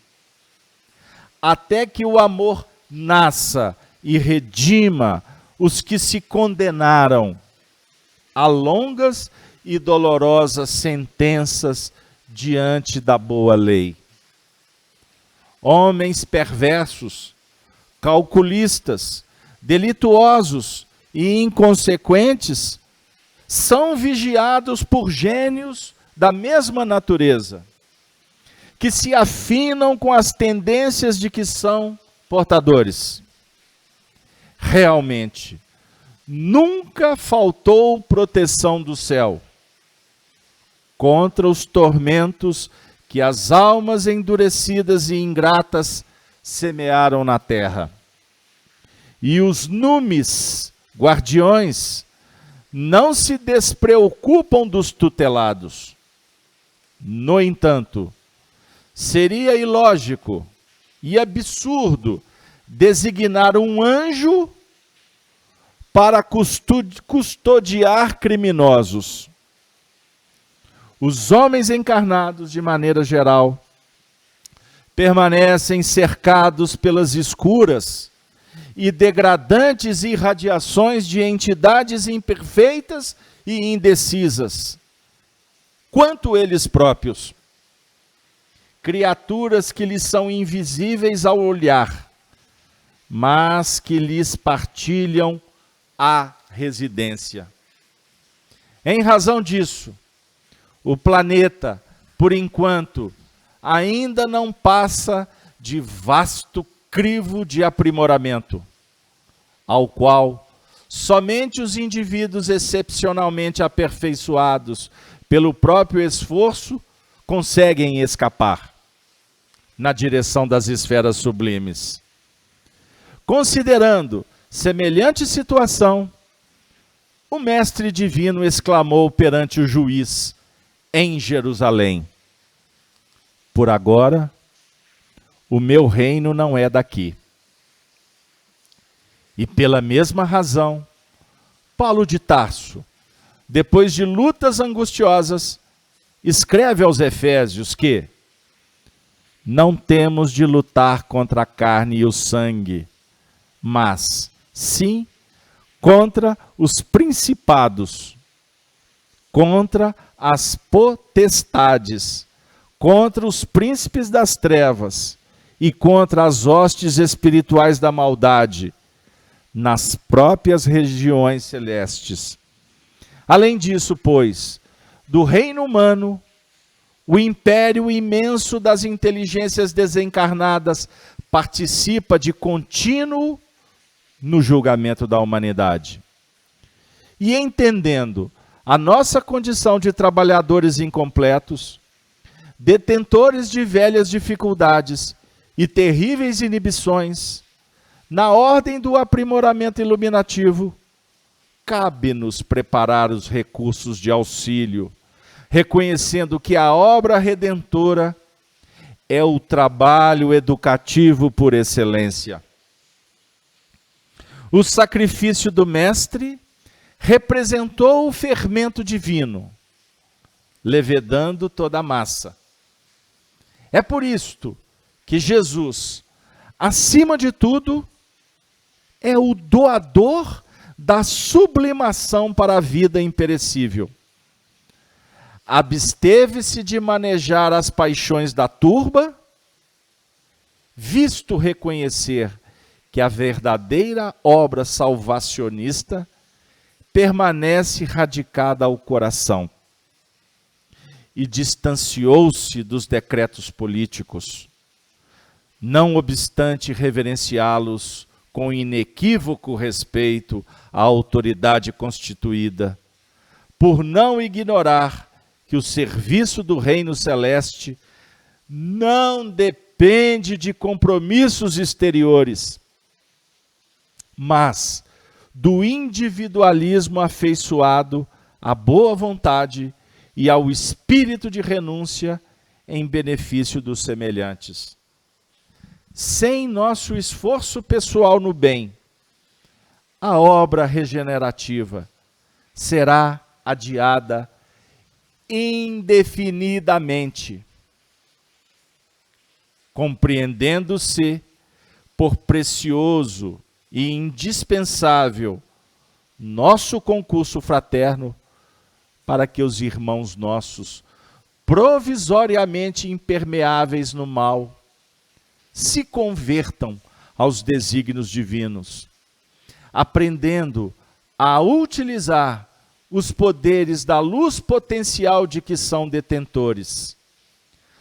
até que o amor nasça e redima os que se condenaram a longas e dolorosas sentenças diante da boa lei. Homens perversos, calculistas, delituosos e inconsequentes são vigiados por gênios da mesma natureza, que se afinam com as tendências de que são portadores. Realmente, nunca faltou proteção do céu contra os tormentos que as almas endurecidas e ingratas semearam na terra. E os numes, guardiões, não se despreocupam dos tutelados. No entanto, seria ilógico e absurdo designar um anjo para custodiar criminosos. Os homens encarnados, de maneira geral, permanecem cercados pelas escuras e degradantes irradiações de entidades imperfeitas e indecisas, quanto eles próprios. Criaturas que lhes são invisíveis ao olhar, mas que lhes partilham a residência. Em razão disso, o planeta, por enquanto, ainda não passa de vasto crivo de aprimoramento, ao qual somente os indivíduos excepcionalmente aperfeiçoados pelo próprio esforço conseguem escapar na direção das esferas sublimes. Considerando semelhante situação, o Mestre Divino exclamou perante o juiz em Jerusalém: por agora, o meu reino não é daqui. E pela mesma razão, Paulo de Tarso, depois de lutas angustiosas, escreve aos Efésios que não temos de lutar contra a carne e o sangue, mas sim contra os principados, contra as potestades, contra os príncipes das trevas e contra as hostes espirituais da maldade nas próprias regiões celestes. Além disso, pois, do reino humano, o império imenso das inteligências desencarnadas participa de contínuo no julgamento da humanidade. E entendendo a nossa condição de trabalhadores incompletos, detentores de velhas dificuldades e terríveis inibições, na ordem do aprimoramento iluminativo, cabe-nos preparar os recursos de auxílio, reconhecendo que a obra redentora é o trabalho educativo por excelência. O sacrifício do Mestre representou o fermento divino, levedando toda a massa. É por isto que Jesus, acima de tudo, é o doador da sublimação para a vida imperecível. Absteve-se de manejar as paixões da turba, visto reconhecer que a verdadeira obra salvacionista permanece radicada ao coração, e distanciou-se dos decretos políticos, não obstante reverenciá-los com inequívoco respeito à autoridade constituída, por não ignorar que o serviço do reino celeste não depende de compromissos exteriores, mas do individualismo afeiçoado à boa vontade e ao espírito de renúncia em benefício dos semelhantes. Sem nosso esforço pessoal no bem, a obra regenerativa será adiada indefinidamente, compreendendo-se por precioso e indispensável nosso concurso fraterno para que os irmãos nossos, provisoriamente impermeáveis no mal, se convertam aos desígnios divinos, aprendendo a utilizar os poderes da luz potencial de que são detentores.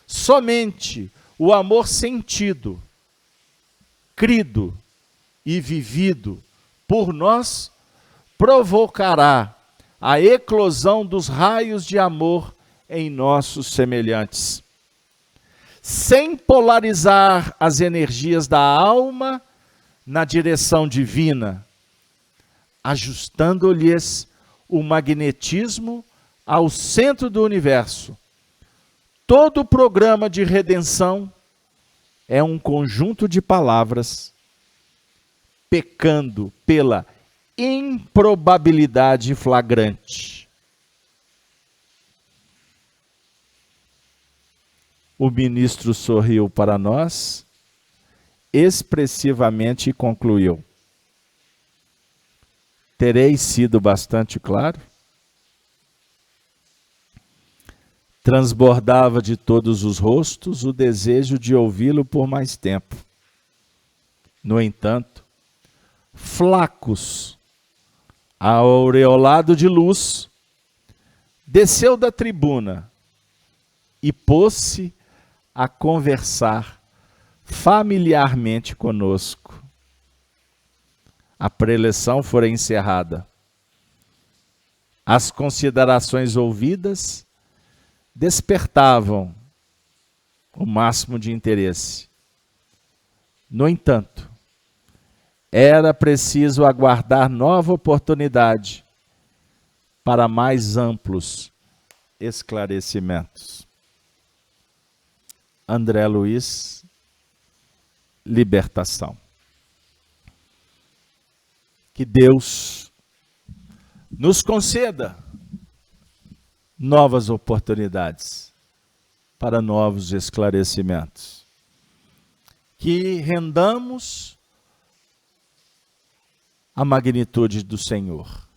Somente o amor sentido, crido e vivido por nós provocará a eclosão dos raios de amor em nossos semelhantes, sem polarizar as energias da alma na direção divina, ajustando-lhes o magnetismo ao centro do universo. Todo o programa de redenção é um conjunto de palavras pecando pela improbabilidade flagrante. O ministro sorriu para nós expressivamente e concluiu: terei sido bastante claro? Transbordava de todos os rostos o desejo de ouvi-lo por mais tempo. No entanto, Flacos, aureolado de luz, desceu da tribuna e pôs-se a conversar familiarmente conosco. A preleção fora encerrada. As considerações ouvidas despertavam o máximo de interesse. No entanto, era preciso aguardar nova oportunidade para mais amplos esclarecimentos. André Luiz, libertação. Que Deus nos conceda novas oportunidades para novos esclarecimentos. Que rendamos a magnitude do Senhor,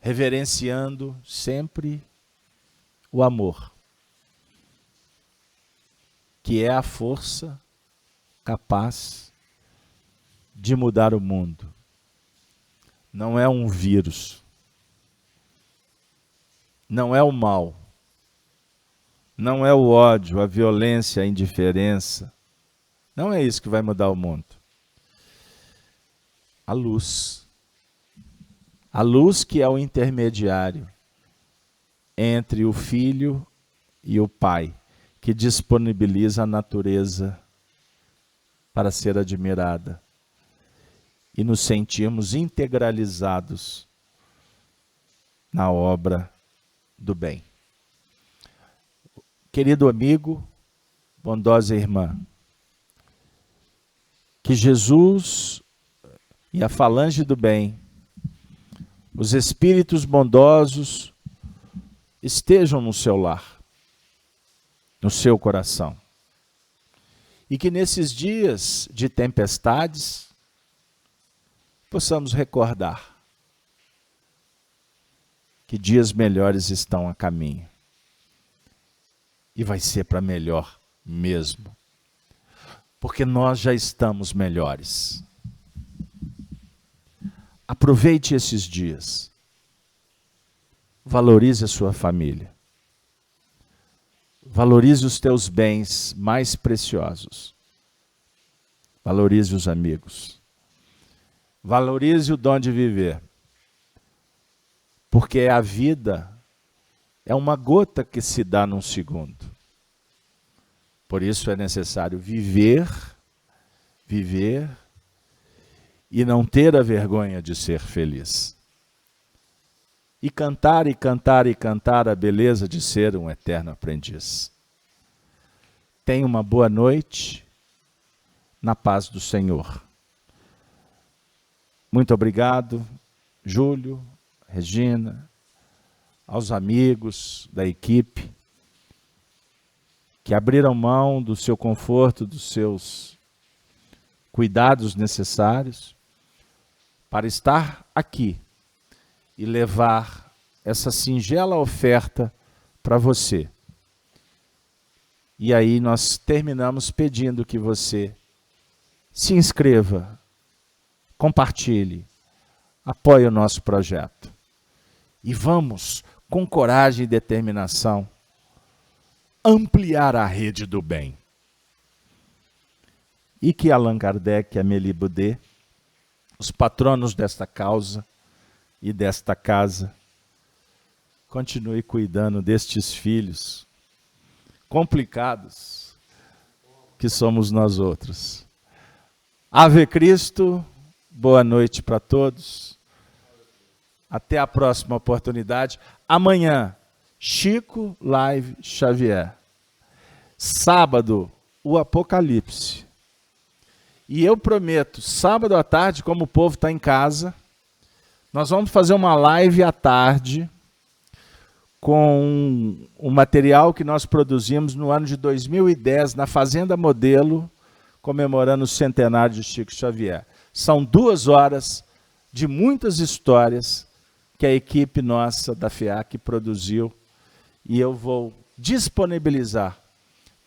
reverenciando sempre o amor, que é a força capaz de mudar o mundo. Não é um vírus, não é o mal, não é o ódio, a violência, a indiferença. Não é isso que vai mudar o mundo. A luz que é o intermediário entre o Filho e o Pai, que disponibiliza a natureza para ser admirada e nos sentirmos integralizados na obra do bem. Querido amigo, bondosa irmã, que Jesus e a falange do bem, os espíritos bondosos, estejam no seu lar, no seu coração. E que nesses dias de tempestades, possamos recordar que dias melhores estão a caminho. E vai ser para melhor mesmo. Porque nós já estamos melhores. Aproveite esses dias. Valorize a sua família. Valorize os teus bens mais preciosos. Valorize os amigos. Valorize o dom de viver. Porque a vida é uma gota que se dá num segundo. Por isso é necessário viver e não ter a vergonha de ser feliz. E cantar, e cantar, e cantar a beleza de ser um eterno aprendiz. Tenha uma boa noite na paz do Senhor. Muito obrigado, Júlio, Regina, aos amigos da equipe que abriram mão do seu conforto, dos seus cuidados necessários para estar aqui e levar essa singela oferta para você. E aí nós terminamos pedindo que você se inscreva, compartilhe, apoie o nosso projeto. E vamos, com coragem e determinação, ampliar a rede do bem. E que Allan Kardec e Amélie Baudet, os patronos desta causa e desta casa, continue cuidando destes filhos complicados que somos nós outros. Ave Cristo, boa noite para todos. Até a próxima oportunidade. Amanhã, Chico Live Xavier. Sábado, o Apocalipse. E eu prometo, sábado à tarde, como o povo está em casa, nós vamos fazer uma live à tarde com o material que nós produzimos no ano de 2010 na Fazenda Modelo, comemorando o centenário de Chico Xavier. São 2 horas de muitas histórias que a equipe nossa da FIAC produziu e eu vou disponibilizar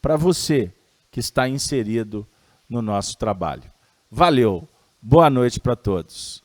para você que está inserido no nosso trabalho. Valeu, boa noite para todos.